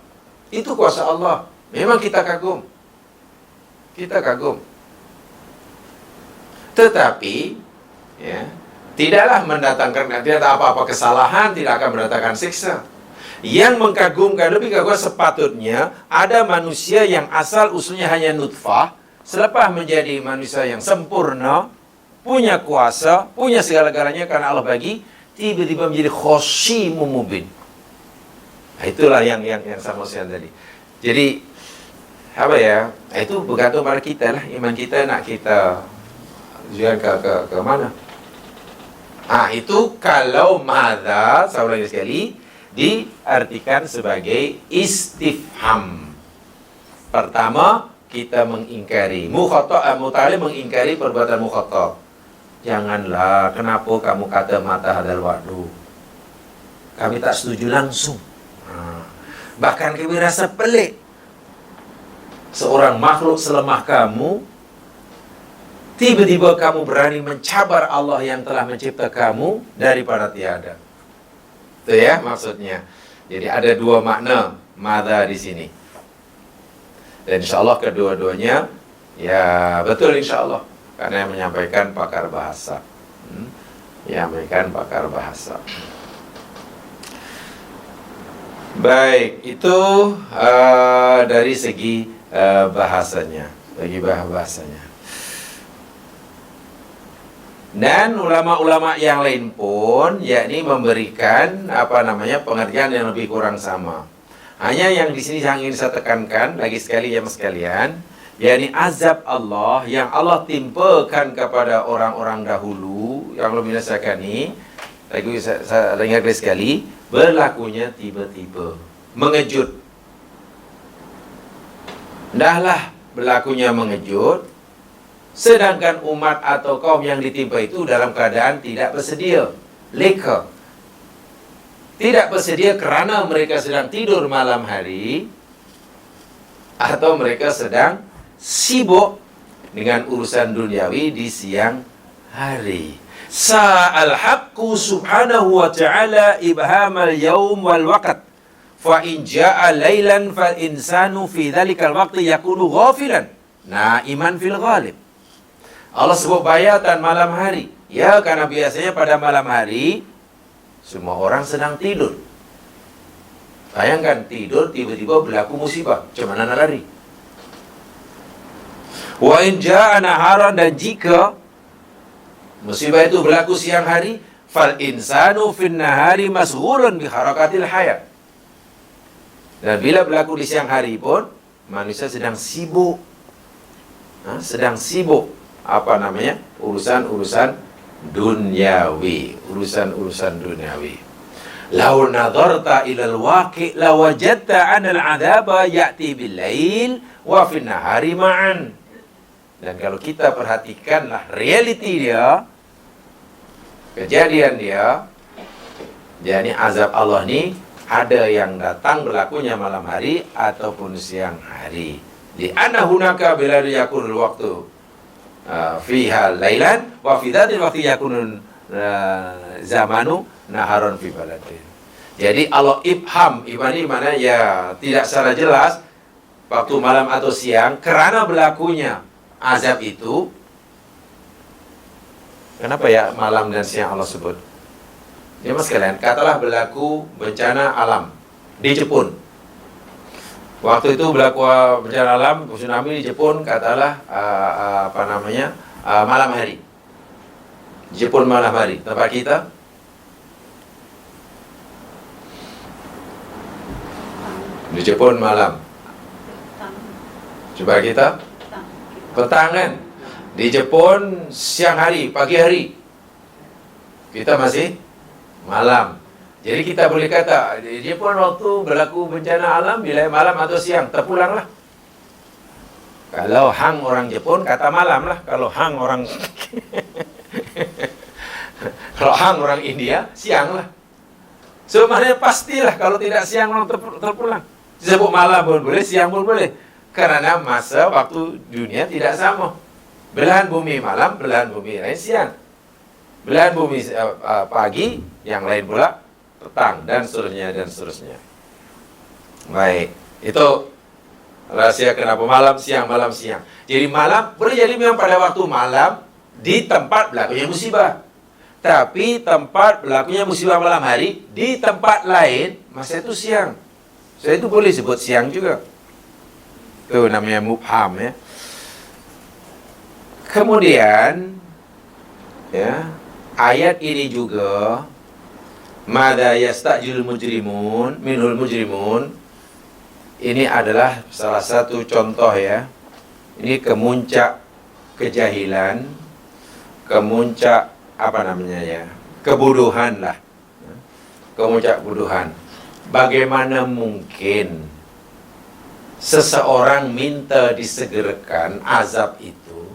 A: Itu kuasa Allah. Memang kita kagum. Kita kagum. Tetapi ya, tidaklah mendatangkan, tidak ada apa-apa kesalahan, tidak akan mendatangkan siksa. Yang mengkagumkan, lebih kagum sepatutnya ada manusia yang asal usulnya hanya nutfah, selepas menjadi manusia yang sempurna, punya kuasa, punya segala-galanya karena Allah bagi, tiba-tiba menjadi khasyimun mubin. Nah, itulah yang sama saya tadi. Jadi apa ya? Itu bergantung pada kita lah, iman kita nak kita tujuan ke mana. Itu kalau madza, saya ulangi sekali, diartikan sebagai istifham. Pertama, kita mengingkari. Mutalim mengingkari perbuatan mukhatab. Janganlah, kenapa kamu kata mata hadal waktu? Kami tak setuju langsung. Bahkan kami rasa pelik. Seorang makhluk selemah kamu, tiba-tiba kamu berani mencabar Allah yang telah mencipta kamu daripada tiada. Itu ya maksudnya. Jadi ada dua makna madza di sini. Dan insya-Allah kedua-duanya ya betul insya-Allah. Karena yang menyampaikan pakar bahasa. Yang menyampaikan pakar bahasa. Baik, itu dari segi bahasanya. Bagi bahasanya. Dan ulama-ulama yang lain pun yakni memberikan pengertian yang lebih kurang sama. Hanya yang di sini yang ingin saya tekankan lagi sekali ya mas sekalian, yakni azab Allah yang Allah timpakan kepada orang-orang dahulu yang belum binasakan ni, lagi saya ingat sekali, berlakunya tiba-tiba, mengejut. Dahlah berlakunya mengejut, sedangkan umat atau kaum yang ditimpa itu dalam keadaan tidak bersedia, leka. Tidak bersedia kerana mereka sedang tidur malam hari atau mereka sedang sibuk dengan urusan duniawi di siang hari. Sa'al haqqu subhanahu wa ta'ala ibhamal yawm wal waqt. Fa in ja'a laylan fal insanu fi dhalikal waqti yakunu ghafilan naiman fil ghalib. Allah sebut bayatan malam hari. Ya, karena biasanya pada malam hari semua orang sedang tidur. Bayangkan tidur tiba-tiba berlaku musibah, macam mana nak lari? Wa in ja'a naharan, dan jika musibah itu berlaku siang hari, fal insanu fin nahari masghulun bi harakatil hayat. Dan bila berlaku di siang hari pun manusia sedang sibuk. Sedang sibuk urusan-urusan duniawi, urusan-urusan duniawi. Lau nadarta ilal waqi' lawajadta 'anal 'adaba ya'ti bil lail wa fin nahari ma'an. Dan kalau kita perhatikanlah realiti dia, kejadian dia, yakni azab Allah ni ada yang datang berlakunya malam hari ataupun siang hari. Li anna hunaka bila yakunul waqtu fiha lailan wa fi dhatil waqti yakunun zamanu naharon fi baladin. Jadi Allah ibham, ibani mana ya tidak secara jelas waktu malam atau siang kerana berlakunya azab itu. Kenapa ya malam dan siang Allah sebut? Ya mas sekalian, katalah berlaku bencana alam di Jepun. Waktu itu berlaku bencana alam, tsunami di Jepun, katalah malam hari. Jepun malam hari. Tempat kita di Jepun malam. Coba kita petang kan? Di Jepun siang hari, pagi hari. Kita masih malam. Jadi kita boleh kata di Jepun waktu berlaku bencana alam bila malam atau siang, terpulanglah. Kalau hang orang Jepun kata malam lah. Kalau hang orang kalau hang orang India siang lah. Sebenarnya pastilah kalau tidak siang orang terpulang. Disebut malam pun boleh, siang pun boleh. Karena masa waktu dunia tidak sama. Belahan bumi malam, belahan bumi lain siang. Belahan bumi pagi, yang lain pula petang, dan seterusnya, dan seterusnya. Baik, itu rahasia kenapa malam siang, malam siang. Jadi malam boleh jadi memang pada waktu malam di tempat berlakunya musibah. Tapi tempat berlakunya musibah malam hari di tempat lain masa itu siang. Saya itu boleh sebut siang juga. Itu namanya mubham ya. Kemudian ya, ayat ini juga Mada yastajil mujrimun minhul mujrimun. Ini adalah salah satu contoh ya. Ini kemuncak kejahilan, kemuncak kebodohan lah. Kemuncak kebodohan. Bagaimana mungkin seseorang minta disegerakan azab itu,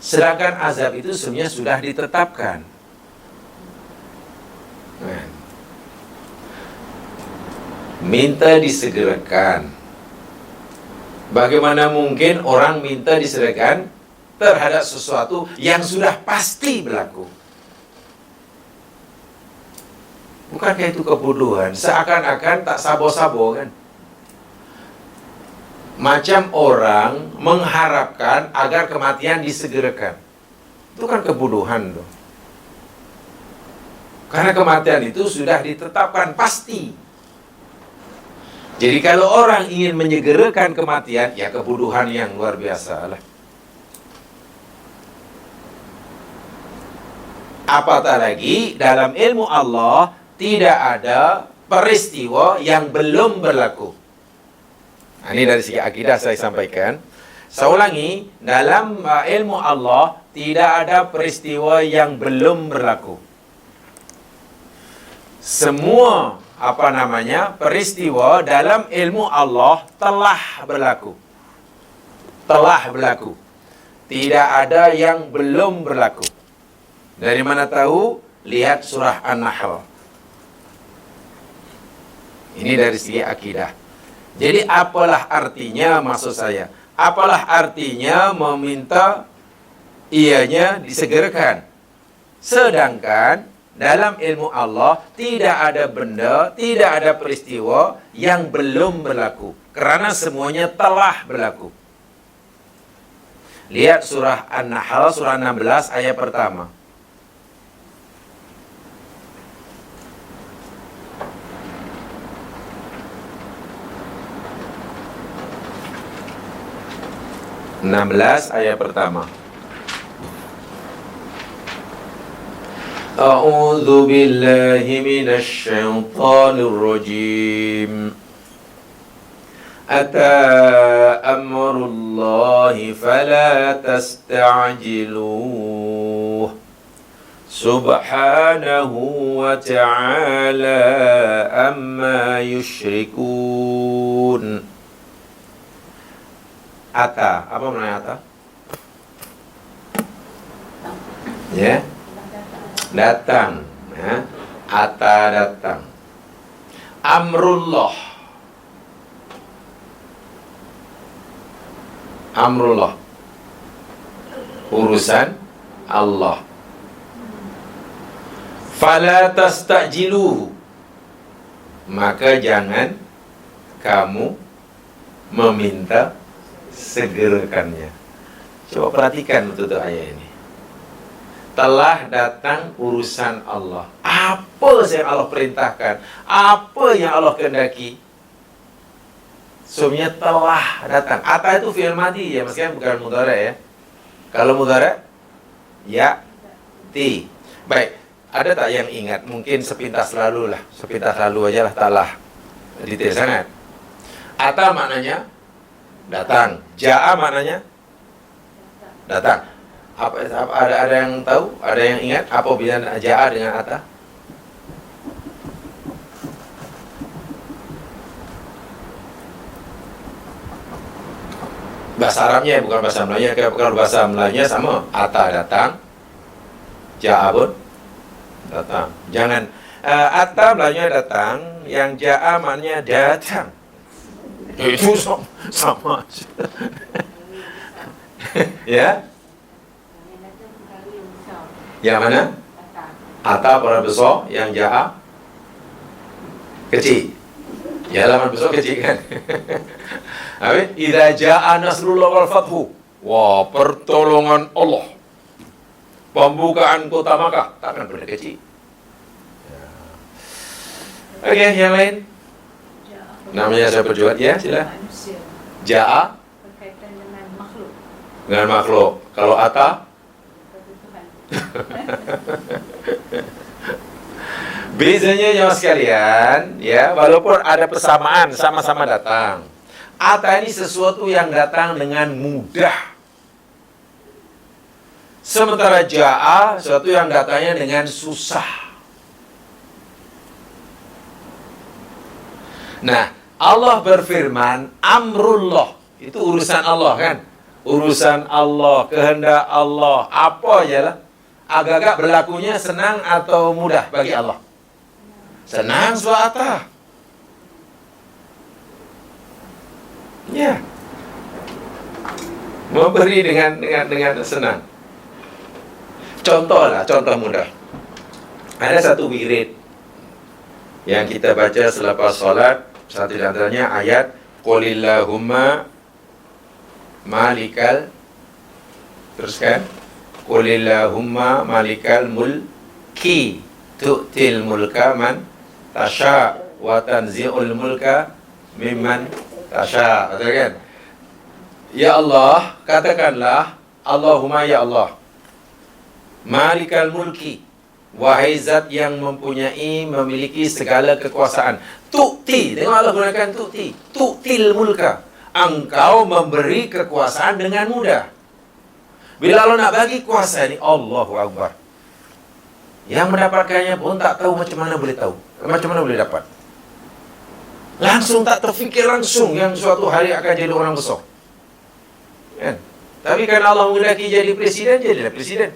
A: sedangkan azab itu sebenarnya sudah ditetapkan. Minta disegerakan. Bagaimana mungkin orang minta disegerakan terhadap sesuatu yang sudah pasti berlaku? Bukankah itu kebodohan? Seakan-akan tak sabo-sabo kan? Macam orang mengharapkan agar kematian disegerakan. Itu kan kebodohan tuh. Karena kematian itu sudah ditetapkan pasti. Jadi kalau orang ingin menyegerakan kematian, ya kebodohan yang luar biasa lah. Apatah lagi dalam ilmu Allah tidak ada peristiwa yang belum berlaku. Ini dari segi akidah saya sampaikan. Saya ulangi, dalam ilmu Allah tidak ada peristiwa yang belum berlaku. Semua peristiwa dalam ilmu Allah telah berlaku. Telah berlaku. Tidak ada yang belum berlaku. Dari mana tahu? Lihat surah An-Nahl. Ini dari segi akidah. Jadi apalah artinya, maksud saya, apalah artinya meminta ianya disegerakan. Sedangkan dalam ilmu Allah tidak ada benda, tidak ada peristiwa yang belum berlaku. Kerana semuanya telah berlaku. Lihat surah An-Nahl, surah 16 ayat pertama. Ayat pertama. A'udzu billahi minasy syaithanir rajim. Ata amrullahi fala tasta'jiluh. Subhanahu wa ta'ala amma yushrikun. Ata, apa maknanya ata? Ya, datang. Ya. Ata datang. Amrullah. Amrullah. Urusan Allah. Fala tasta'jiluhu. Maka jangan kamu meminta segerakannya. Coba perhatikan betul ayat ini. Telah datang urusan Allah. Apa yang Allah perintahkan? Apa yang Allah kehendaki? Semuanya telah datang. Ata itu fi'il madhi ya, maksudnya bukan mudhari ya. Kalau mudhari ya ti. Baik, ada tak yang ingat? Mungkin sepintas lalu lah. Sepintas lalu aja lah, taklah detail sangat. Ata maknanya datang. Ja'a maknanya datang. Ada yang tahu? Ada yang ingat apa hubungan ja'a dengan ata? Bahasa Arabnya bukan bahasa Melayunya. Kalau bahasa Melayunya sama, ata datang, ja'a pun datang. Jangan ata Melayunya datang, yang ja'a maknanya datang. Itu sama. Ya? Yang mana? Ata para besar, yang ja'a kecil. Ya, halaman besar kecil kan. Habis, idza jaa nasrullah wal fathu. Wah, pertolongan Allah. Pembukaan kota Makkah, takkan benda kecil. Oke, yang lain? Namanya saya perjuat ya, sila. Jaa
C: berkaitan dengan makhluk.
A: dengan makhluk. Kalau ata bezanya jemaah sekalian, ya, walaupun ada persamaan, sama-sama datang. Ata ini sesuatu yang datang dengan mudah. Sementara jaa sesuatu yang datangnya dengan susah. Nah, Allah berfirman, amrullah, itu urusan Allah kan? Urusan Allah, kehendak Allah, apa aja lah. Agak-agak berlakunya senang atau mudah bagi Allah? Senang suata. Ya. Memberi dengan senang. Contoh mudah. Ada satu wirid yang kita baca selepas salat, satu di antaranya ayat qulillahumma malikal, teruskan, qulillahumma malikal mulki tu'til mulka man tasha wa tanzi'ul mulka mimman tasha. Betul kan? Ya Allah, katakanlah, Allahumma ya Allah, malikal mulki, wahai zat yang memiliki segala kekuasaan. Tu'ti, tengok Allah gunakan tu'ti, tu'til mulka. engkau memberi kekuasaan dengan mudah. Bila Allah nak bagi kuasa ni, Allahu Akbar. Yang mendapatkannya pun tak tahu macam mana boleh tahu, macam mana boleh dapat. Langsung tak terfikir langsung yang suatu hari akan jadi orang besar. Kan? Tapi kan Allah menghendaki jadi presiden, jadilah presiden.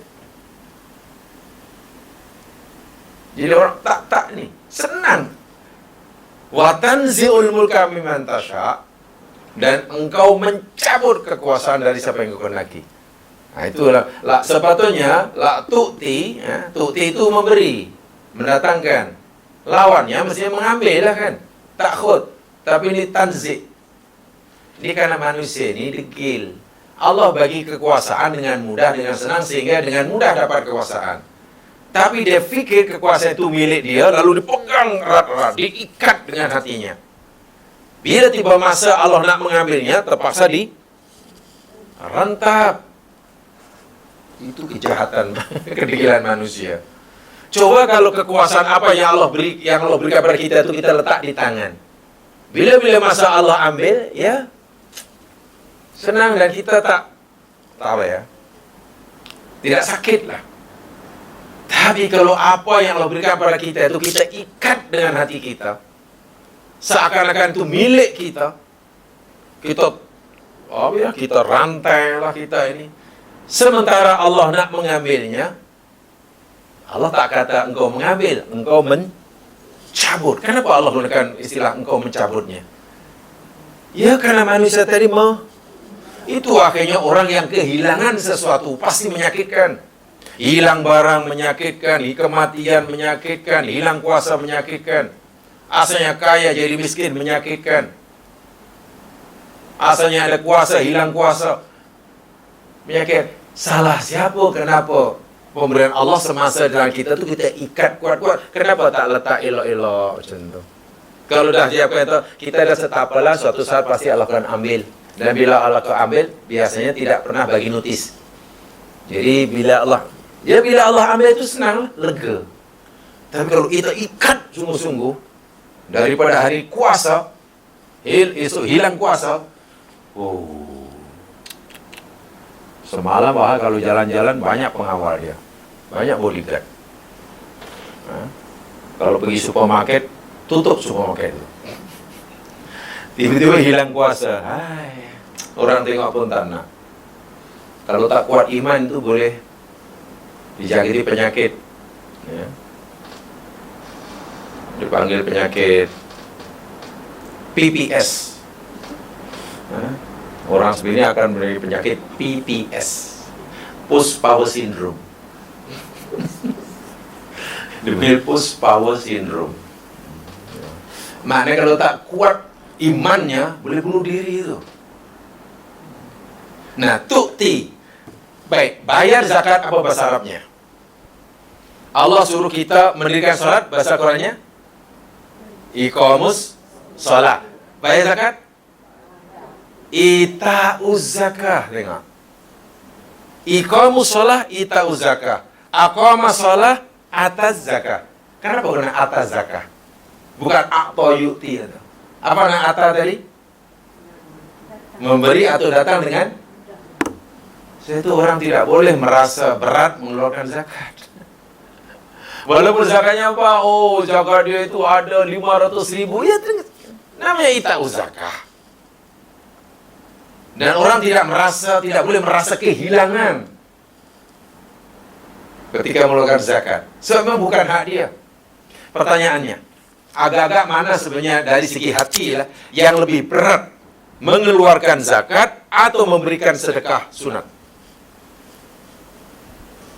A: Jadi orang tak ni senang. Wa tanzi'ul mulka mimman tasha, dan engkau mencabut kekuasaan dari siapa yang engkau kehendaki. Nah, itulah sepatutnya tu'ti, tu'ti itu memberi, mendatangkan. Lawannya mestinya mengambil lah kan. Takhud. Tapi ini tanzi'. Ini karena manusia ini degil. Allah bagi kekuasaan dengan mudah, dengan senang, sehingga dengan mudah dapat kekuasaan. Tapi dia fikir kekuasaan itu milik dia, lalu dipegang erat-erat, diikat dengan hatinya. Bila tiba masa Allah nak mengambilnya, terpaksa direntap. Itu kejahatan, kedegilan manusia. Coba kalau kekuasaan apa yang Allah berikan kepada kita itu kita letak di tangan. Bila masa Allah ambil, ya senang, dan kita tak apa ya, tidak sakit lah. Tapi kalau apa yang Allah berikan kepada kita itu kita ikat dengan hati kita, seakan-akan itu milik kita, kita rantai lah kita ini. Sementara Allah nak mengambilnya, Allah tak kata engkau mengambil, engkau mencabut. Kenapa Allah gunakan istilah engkau mencabutnya? Ya karena manusia tadi itu akhirnya orang yang kehilangan sesuatu pasti menyakitkan. Hilang barang menyakitkan, kematian menyakitkan, hilang kuasa menyakitkan. Asalnya kaya jadi miskin menyakitkan. Asalnya ada kuasa, hilang kuasa menyakit. Salah siapa? Kenapa? Pemberian Allah semasa dalam kita tu kita ikat kuat-kuat. Kenapa tak letak elok-elok macam tu? Kalau dah siapa kata kita dah setapalah, suatu saat pasti Allah akan ambil. Dan bila Allah akan ambil, biasanya tidak pernah bagi notis. Jadi bila Allah ambil itu senang, lega. Tapi kalau kita ikat sungguh-sungguh, daripada hari kuasa, esok hilang kuasa, semalam kalau jalan-jalan banyak pengawal dia, banyak bodyguard. Kalau pergi supermarket, tutup supermarket itu. Tiba-tiba hilang kuasa. Orang tengok pun tak nak. Kalau tak kuat iman itu boleh dijangkiti penyakit. Ya. Dipanggil penyakit PPS. Orang sebenarnya akan memiliki penyakit PPS, Post Power Syndrome. Dipanggil Post Power Syndrome. Maknanya kalau tak kuat imannya, boleh bunuh diri itu. Nah, tu'ti. Baik, bayar zakat apa bahasa Arabnya? Allah suruh kita mendirikan salat, bahasa Qurannya iqamus salat. Bayar zakat ita'uz zakah. Tengok, iqamus salat, ita'uz zakah. Aqama salat, atas zakah. Kenapa guna atas zakah? Bukan a'ta yu'ti. Apa nak ata tadi? Memberi atau datang dengan. Itu orang tidak boleh merasa berat mengeluarkan zakat. Walaupun zakatnya apa? Zakat dia itu ada 500,000. Ya, namanya ita'uz zakah. Dan orang tidak boleh merasa kehilangan ketika mengeluarkan zakat. Sebab bukan hak dia. Pertanyaannya, agak-agak mana sebenarnya dari segi hati lah yang lebih berat, mengeluarkan zakat atau memberikan sedekah sunat?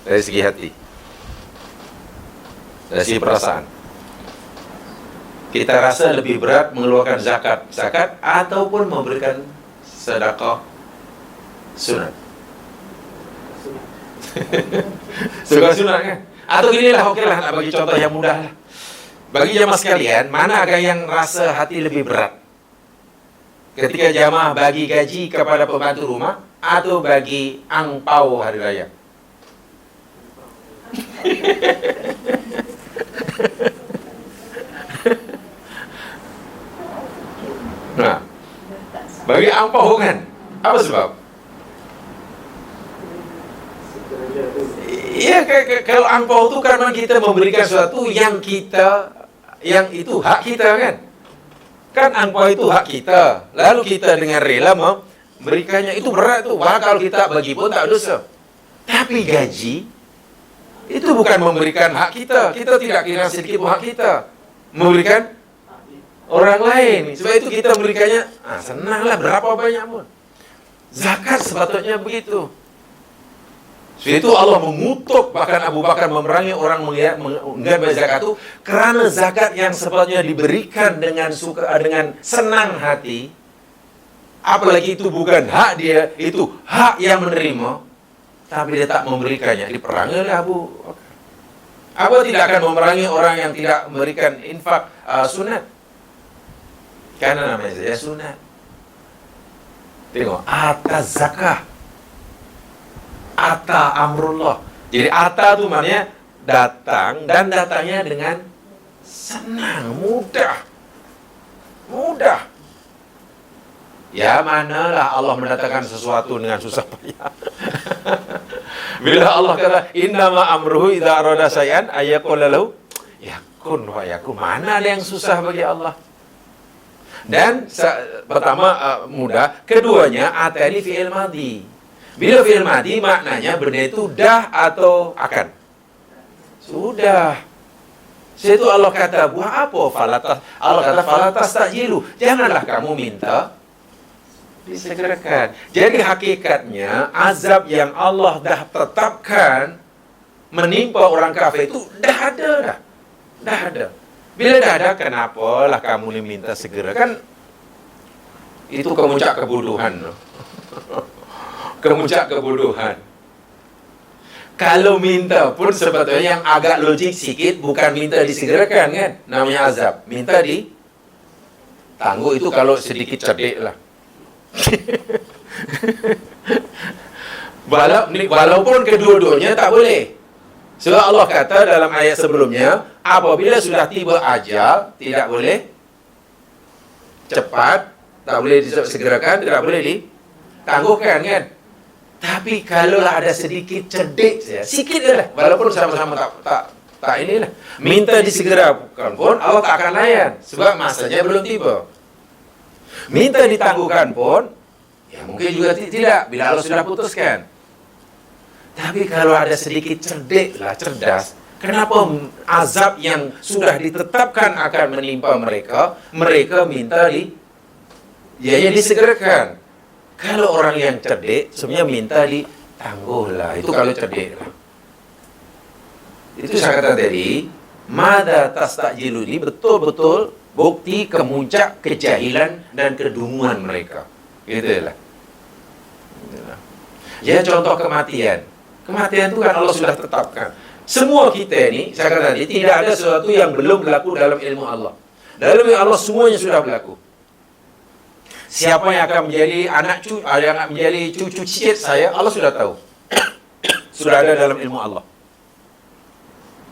A: Dari segi hati, dari segi perasaan, kita rasa lebih berat mengeluarkan zakat ataupun memberikan sedekah sunat. Sedekah sunat kan? Atau ginilah, okeylah, nak bagi contoh yang mudah lah. Bagi jamaah sekalian, mana agak yang rasa hati lebih berat? Ketika jamaah bagi gaji kepada pembantu rumah atau bagi angpau hari raya? Nah, Bagi angpau kan? Apa sebab? Iya, kalau angpau itu karena kita memberikan sesuatu yang itu hak kita kan? Kan angpau itu hak kita. Lalu kita dengan rela memberikannya, itu berat tuh. Wah, kalau kita bagi pun tak dosa. Tapi gaji itu bukan memberikan hak kita. Kita tidak kira sedikit hak kita. Memberikan orang lain. Sebab itu kita memberikannya, senanglah berapa banyak pun. Zakat sepatutnya begitu. Sebab itu Allah mengutuk, bahkan Abu Bakar memerangi orang mengambil zakat itu karena zakat yang sepatutnya diberikan dengan senang hati, apalagi itu bukan hak dia, itu hak yang menerima, tapi dia tak memberikannya, diperangi oleh Abu Bakar. Abu tidak akan memerangi orang yang tidak memberikan infak sunat, karena namanya saja sunat. Tengok, atas zakah, ata amrullah. Jadi ata itu maknanya datang, dan datangnya dengan senang, mudah. Ya, manalah Allah mendatangkan sesuatu dengan susah payah. Bila Allah kata innama amruhu idza arada shay'an ayyaqula lahu yakun wa yakun. Mana ada yang susah bagi Allah? Dan pertama mudah, keduanya atani fi'il madhi. Bila fi'il madhi maknanya benda itu dah atau akan. Sudah. Situ Allah kata, buat apa Allah kata falatas tajilu. Janganlah kamu minta disegerakan. Jadi hakikatnya azab yang Allah dah tetapkan menimpa orang kafir itu dah ada. Bila dah ada, kenapa lah kamu minta segera? Kan itu kemuncak kebodohan. Kemuncak kebodohan. Kalau minta pun sebetulnya yang agak logik sikit, bukan minta disegerakan kan, namanya azab. Minta ditangguh itu kalau sedikit cerdik lah. Walaupun kedua-duanya tak boleh. Sebab Allah kata dalam ayat sebelumnya, apabila sudah tiba ajal, tidak boleh cepat, tak boleh disegerakan, tidak boleh ditangguhkan kan. Tapi kalaulah ada sedikit cerdik saja, sikit je lah, walaupun sama-sama tak inilah, minta disegerakan pun Allah tak akan layan, sebab masanya belum tiba. Minta ditangguhkan pun, ya mungkin juga tidak, bila Allah sudah putuskan. Tapi kalau ada sedikit cerdas, kenapa azab yang sudah ditetapkan akan menimpa mereka minta disegerakan. Kalau orang yang cerdik, sebenarnya minta ditangguhlah. Itu kalau cerdik lah. Itu saya kata tadi, mada tastajilu ini betul-betul bukti kemuncak kejahilan dan kedunguan mereka. Gitulah. Ya, contoh kematian. Kematian itu kan Allah sudah tetapkan. Semua kita ini, saya kata tadi, tidak ada sesuatu yang belum berlaku dalam ilmu Allah. Dalam ilmu Allah semuanya sudah berlaku. Siapa yang akan menjadi yang akan menjadi cucu cicit saya, Allah sudah tahu. Sudah ada dalam ilmu Allah.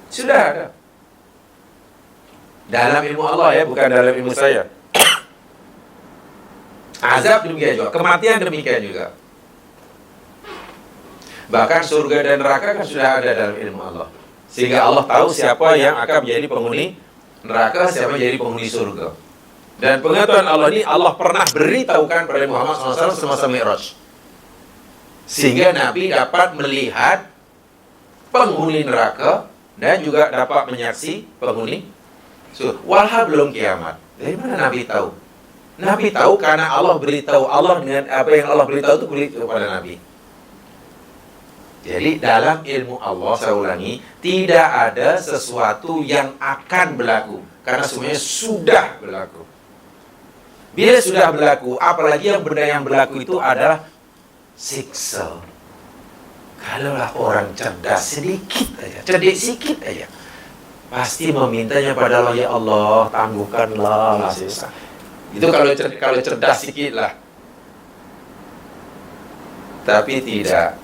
A: Sudah ada. Dalam ilmu Allah ya, bukan dalam ilmu saya. Azab demikian juga, kematian demikian juga. Bahkan surga dan neraka kan sudah ada dalam ilmu Allah. Sehingga Allah tahu siapa yang akan menjadi penghuni neraka, siapa yang menjadi penghuni surga. Dan pengetahuan Allah ini Allah pernah beritahukan pada Muhammad SAW semasa Mi'raj. Sehingga Nabi dapat melihat penghuni neraka dan juga dapat menyaksi penghuni surga. Walha belum kiamat. Dari mana Nabi tahu? Nabi tahu karena Allah beritahu, Allah dengan apa yang Allah beritahu itu beritahu kepada Nabi. Jadi dalam ilmu Allah, saya ulangi, tidak ada sesuatu yang akan berlaku, karena semuanya sudah berlaku. Bila sudah berlaku, apalagi benda yang berlaku itu adalah siksa. Kalaulah orang cerdas sedikit aja, cerdik sedikit aja, pasti memintanya pada Allah, ya Allah, tangguhkanlah siksa. Itu kalau cerdas sedikit lah. Tapi tidak,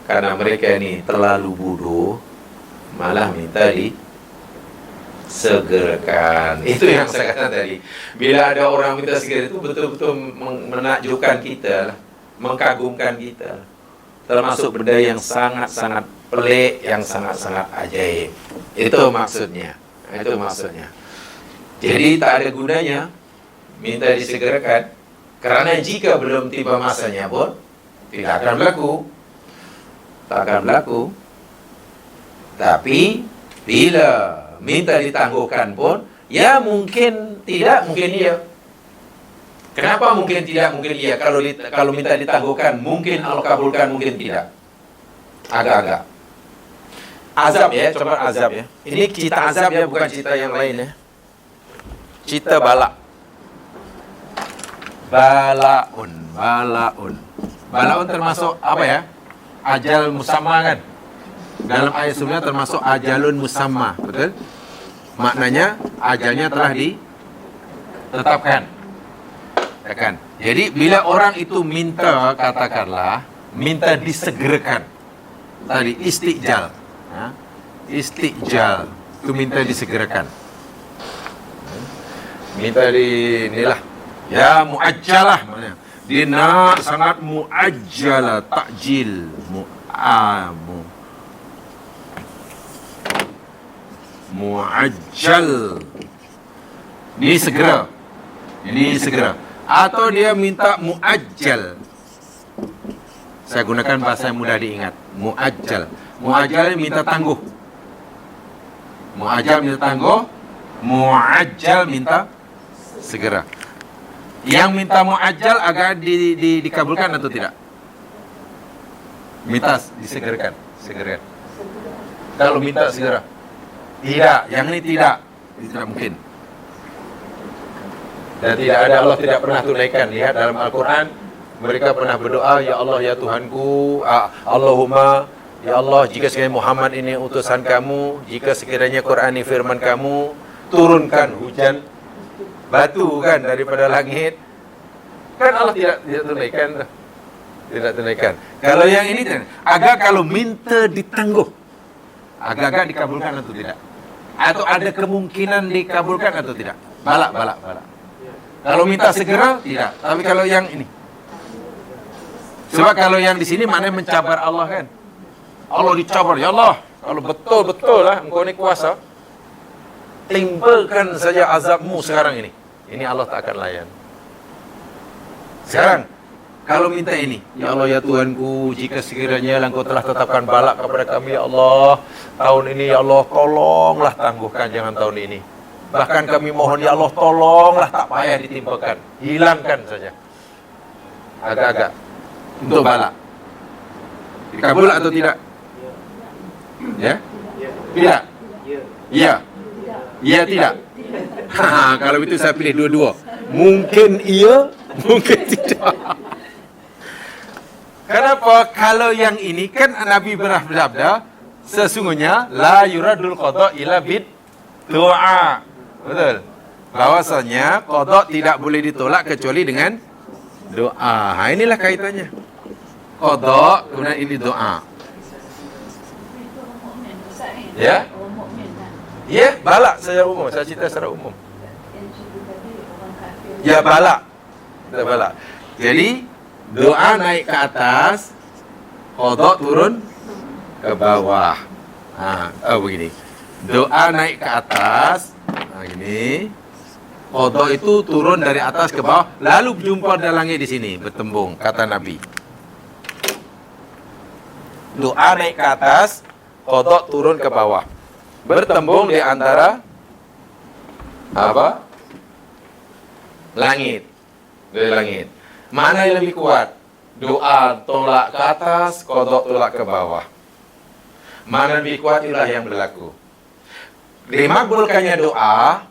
A: karena mereka ini terlalu bodoh, malah minta segerakan. Itu yang saya katakan tadi. Bila ada orang minta segera itu betul-betul menakjubkan kita, mengkagumkan kita. Termasuk benda yang sangat-sangat pelik, yang sangat-sangat ajaib. Itu maksudnya. Itu maksudnya. Jadi tak ada gunanya minta disegerakan, kerana jika belum tiba masanya pun tidak akan berlaku. Tak akan berlaku. Tapi bila minta ditangguhkan pun, ya mungkin tidak, mungkin iya. Kenapa mungkin tidak, mungkin iya? Kalau minta ditangguhkan, mungkin Allah kabulkan, mungkin tidak. Agak-agak. Azab ya, coba azab ya. Ini cerita azab ya, bukan cerita yang lain ya. Cerita balak. Balaun. Balaun termasuk apa ya? Ajal musamma kan? Dalam ayat sebelumnya termasuk ajalun musamma, betul? Maknanya ajalnya telah ditetapkan. Ya kan? Jadi bila orang itu minta, katakanlah, minta disegerakan. Tadi istijal. Ya? Istijal itu minta disegerakan. Minta inilah. Ya muajjalah maknanya. Dia nak sangat muajjalah, takjil, muajjal. Ini segera. Atau dia minta muajjal. Saya gunakan bahasa yang mudah diingat. Muajjal minta tangguh. Muajjal minta tangguh. Muajjal minta segera. Yang minta muajjal agar dikabulkan atau tidak? Minta disegerakan. Kalau minta segera. Tidak, yang ini tidak. Tidak mungkin. Dan tidak ada, Allah tidak pernah tunaikan. Lihat dalam Al-Quran, mereka pernah berdoa, ya Allah, ya Tuhanku, Allahumma, ya Allah, jika sekiranya Muhammad ini utusan kamu, jika sekiranya Quran ini firman kamu, turunkan hujan batu kan daripada langit. Kan Allah tidak tunaikan. Tidak tunaikan. Kalau yang ini agak kalau minta ditangguh, agak-agak dikabulkan atau tidak? Atau ada kemungkinan dikabulkan atau tidak? Balak. Kalau minta segera, tidak. Tapi kalau yang ini, sebab kalau yang di sini mana mencabar Allah kan? Allah dicabar, ya Allah, kalau betul-betul lah engkau ini kuasa, timpakan saja azabmu sekarang ini. Ini Allah tak akan layan. Sekarang, kalau minta ini, ya Allah, ya Tuhanku, jika sekiranya engkau telah tetapkan balak kepada kami, ya Allah, tahun ini, ya Allah, tolonglah tangguhkan, jangan tahun ini. Bahkan kami mohon, ya Allah, tolonglah, tak payah ditimpakan, hilangkan saja. Agak-agak untuk balak. Dikabul atau tidak? Ya? Tidak? Ya? Ya tidak? Kalau itu saya pilih dua-dua. Mungkin iya, mungkin tidak. Kenapa? Kalau yang ini kan Nabi bersabda, sesungguhnya la yuradul qada ila bid doa. Betul. Bahwasanya qada tidak boleh ditolak kecuali dengan doa. Inilah kaitannya. Qada kemudian ini doa. Ya? Ya, balak secara umum. Saya cerita secara umum. Ya, balak. Kita balak. Jadi doa naik ke atas, qada turun ke bawah. Begini. Doa naik ke atas, ini. Qada itu turun dari atas ke bawah, lalu berjumpa di langit di sini, bertembung, kata Nabi. Doa naik ke atas, qada turun ke bawah, bertembung di antara apa? Langit. Dari langit. Mana yang lebih kuat? Doa tolak ke atas, qada tolak ke bawah. Mana lebih kuat, itulah yang berlaku. Dimakbulkannya doa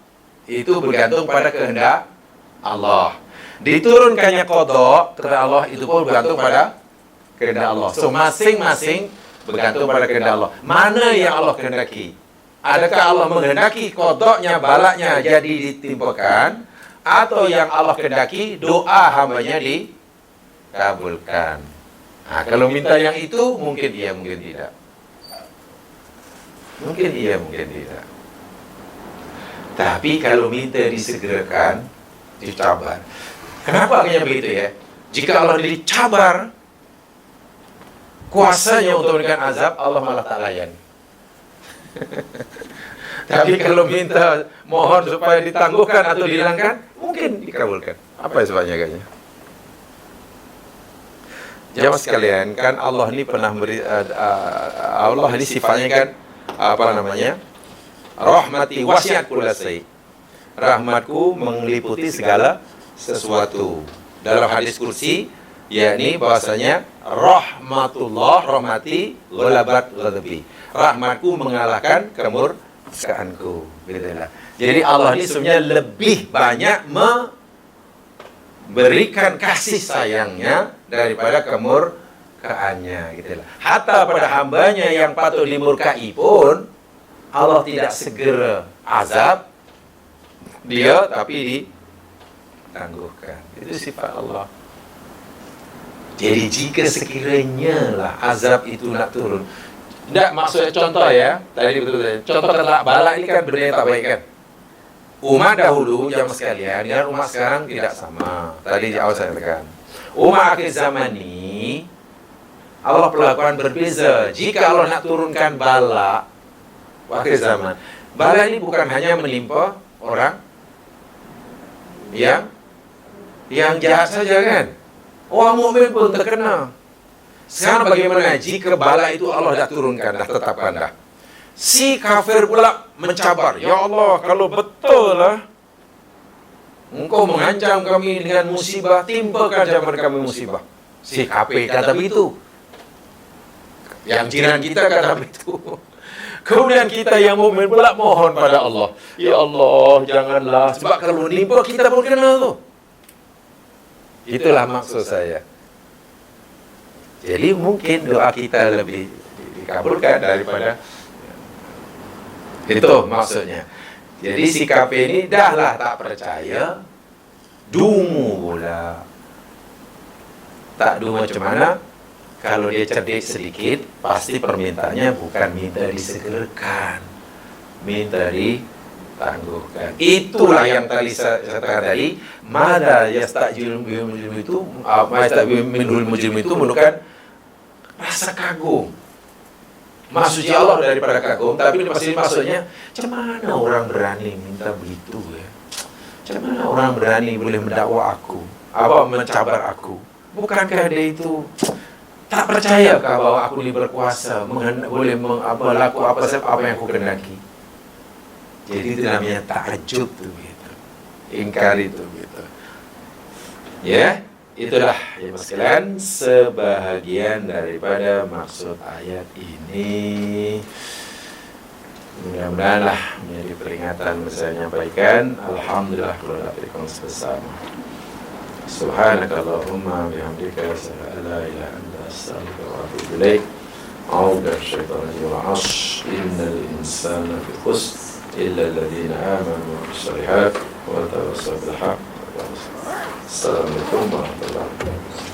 A: itu bergantung pada kehendak Allah. Diturunkannya qada kepada Allah itu pun bergantung pada kehendak Allah. So masing-masing bergantung pada kehendak Allah. Mana yang Allah kehendaki? Adakah Allah menghendaki qadanya, balaknya jadi ditimpakan, atau yang Allah kehendaki doa hambanya dikabulkan? Kalau minta yang itu mungkin iya, mungkin tidak. Mungkin iya, mungkin tidak. Tapi kalau minta disegerakan, dicabar. Kenapa akhirnya begitu ya? Jika Allah dicabar, kuasanya untuk memberikan azab, Allah malah tak layan. Tapi kalau minta, mohon supaya ditangguhkan atau dihilangkan, mungkin dikabulkan. Apa sebabnya kayaknya? Jamaah sekalian, kan Allah ini pernah beri, Allah ini sifatnya kan rahmati wasiat kulla syai'. Rahmatku meliputi segala sesuatu. Dalam hadis kursi, yakni bahwasanya rahmati ghalabat ghadabi. Rahmatku mengalahkan kemurkaanku. Begitulah. Jadi Allah ini sebenarnya lebih banyak memberikan kasih sayangnya daripada kemurkaannya, gitulah. Hatta pada hambanya yang patut dimurkai pun Allah tidak segera azab dia, tapi ditangguhkan. Itu sifat Allah. Jadi jika sekiranya lah azab itu nak turun, tidak maksudnya contoh ya, tadi betul-betul contoh kata bala ini kan benda yang tak baik kan. Umat dahulu jamaah sekalian dengan umat sekarang tidak sama. Tadi di awal saya katakan, umat akhir zaman ini Allah perlakuan berbeza. Jika Allah nak turunkan bala akhir zaman, bala ini bukan hanya menimpa orang yang jahat saja kan. Orang mukmin pun terkena. Sekarang bagaimana jika bala itu Allah dah turunkan, dah tetapkan dah. Si kafir pula mencabar. Ya Allah, kalau betul lah Engkau mengancam kami dengan musibah, timpakan zaman kami musibah. Si kafir kata begitu. Yang jiran kita kata begitu. Kemudian kita yang mukmin pula mohon pada Allah. Ya Allah, janganlah. Sebab kalau nimpa kita pun kena tu. Itulah maksud saya. Jadi mungkin doa kita lebih dikabulkan daripada itu maksudnya. Jadi si kafir ini dahlah tak percaya, dungu pula. Tak dungu macam mana? Kalau dia cerdik sedikit, pasti permintaannya bukan minta disegerakan, minta ditangguhkan. Itulah yang tadi saya katakan tadi, mada yastajil mujrim itu, minhul mujrim itu menunjukkan rasa kagum. Maksudnya Allah daripada kagum, tapi maksudnya, macam mana orang berani minta begitu ya? Macam mana orang berani boleh mendakwa aku, mencabar aku? Bukankah dia itu tak percayakah bahwa aku ini berkuasa, boleh melakukan apa yang aku kehendaki? Jadi itu namanya takjub tu gitu. Ingkar itu gitu. Ya, itulah ya sekalian sebahagian daripada maksud ayat ini. Mudah-mudahan lah menjadi peringatan saya menyampaikan. Alhamdulillah kalau dapat bersama. Subhanakallahumma bihamdika asyhadu an la ilaha illa anta astaghfiruka wa atubu ilaik. A'udzu bisyaitonir rajim. Innal insana fi khusr illa alladziina aamanu wa 'amilus shalihaati wa tawassaw bil haqq. Assalamualaikum warahmatullahi wabarakatuh.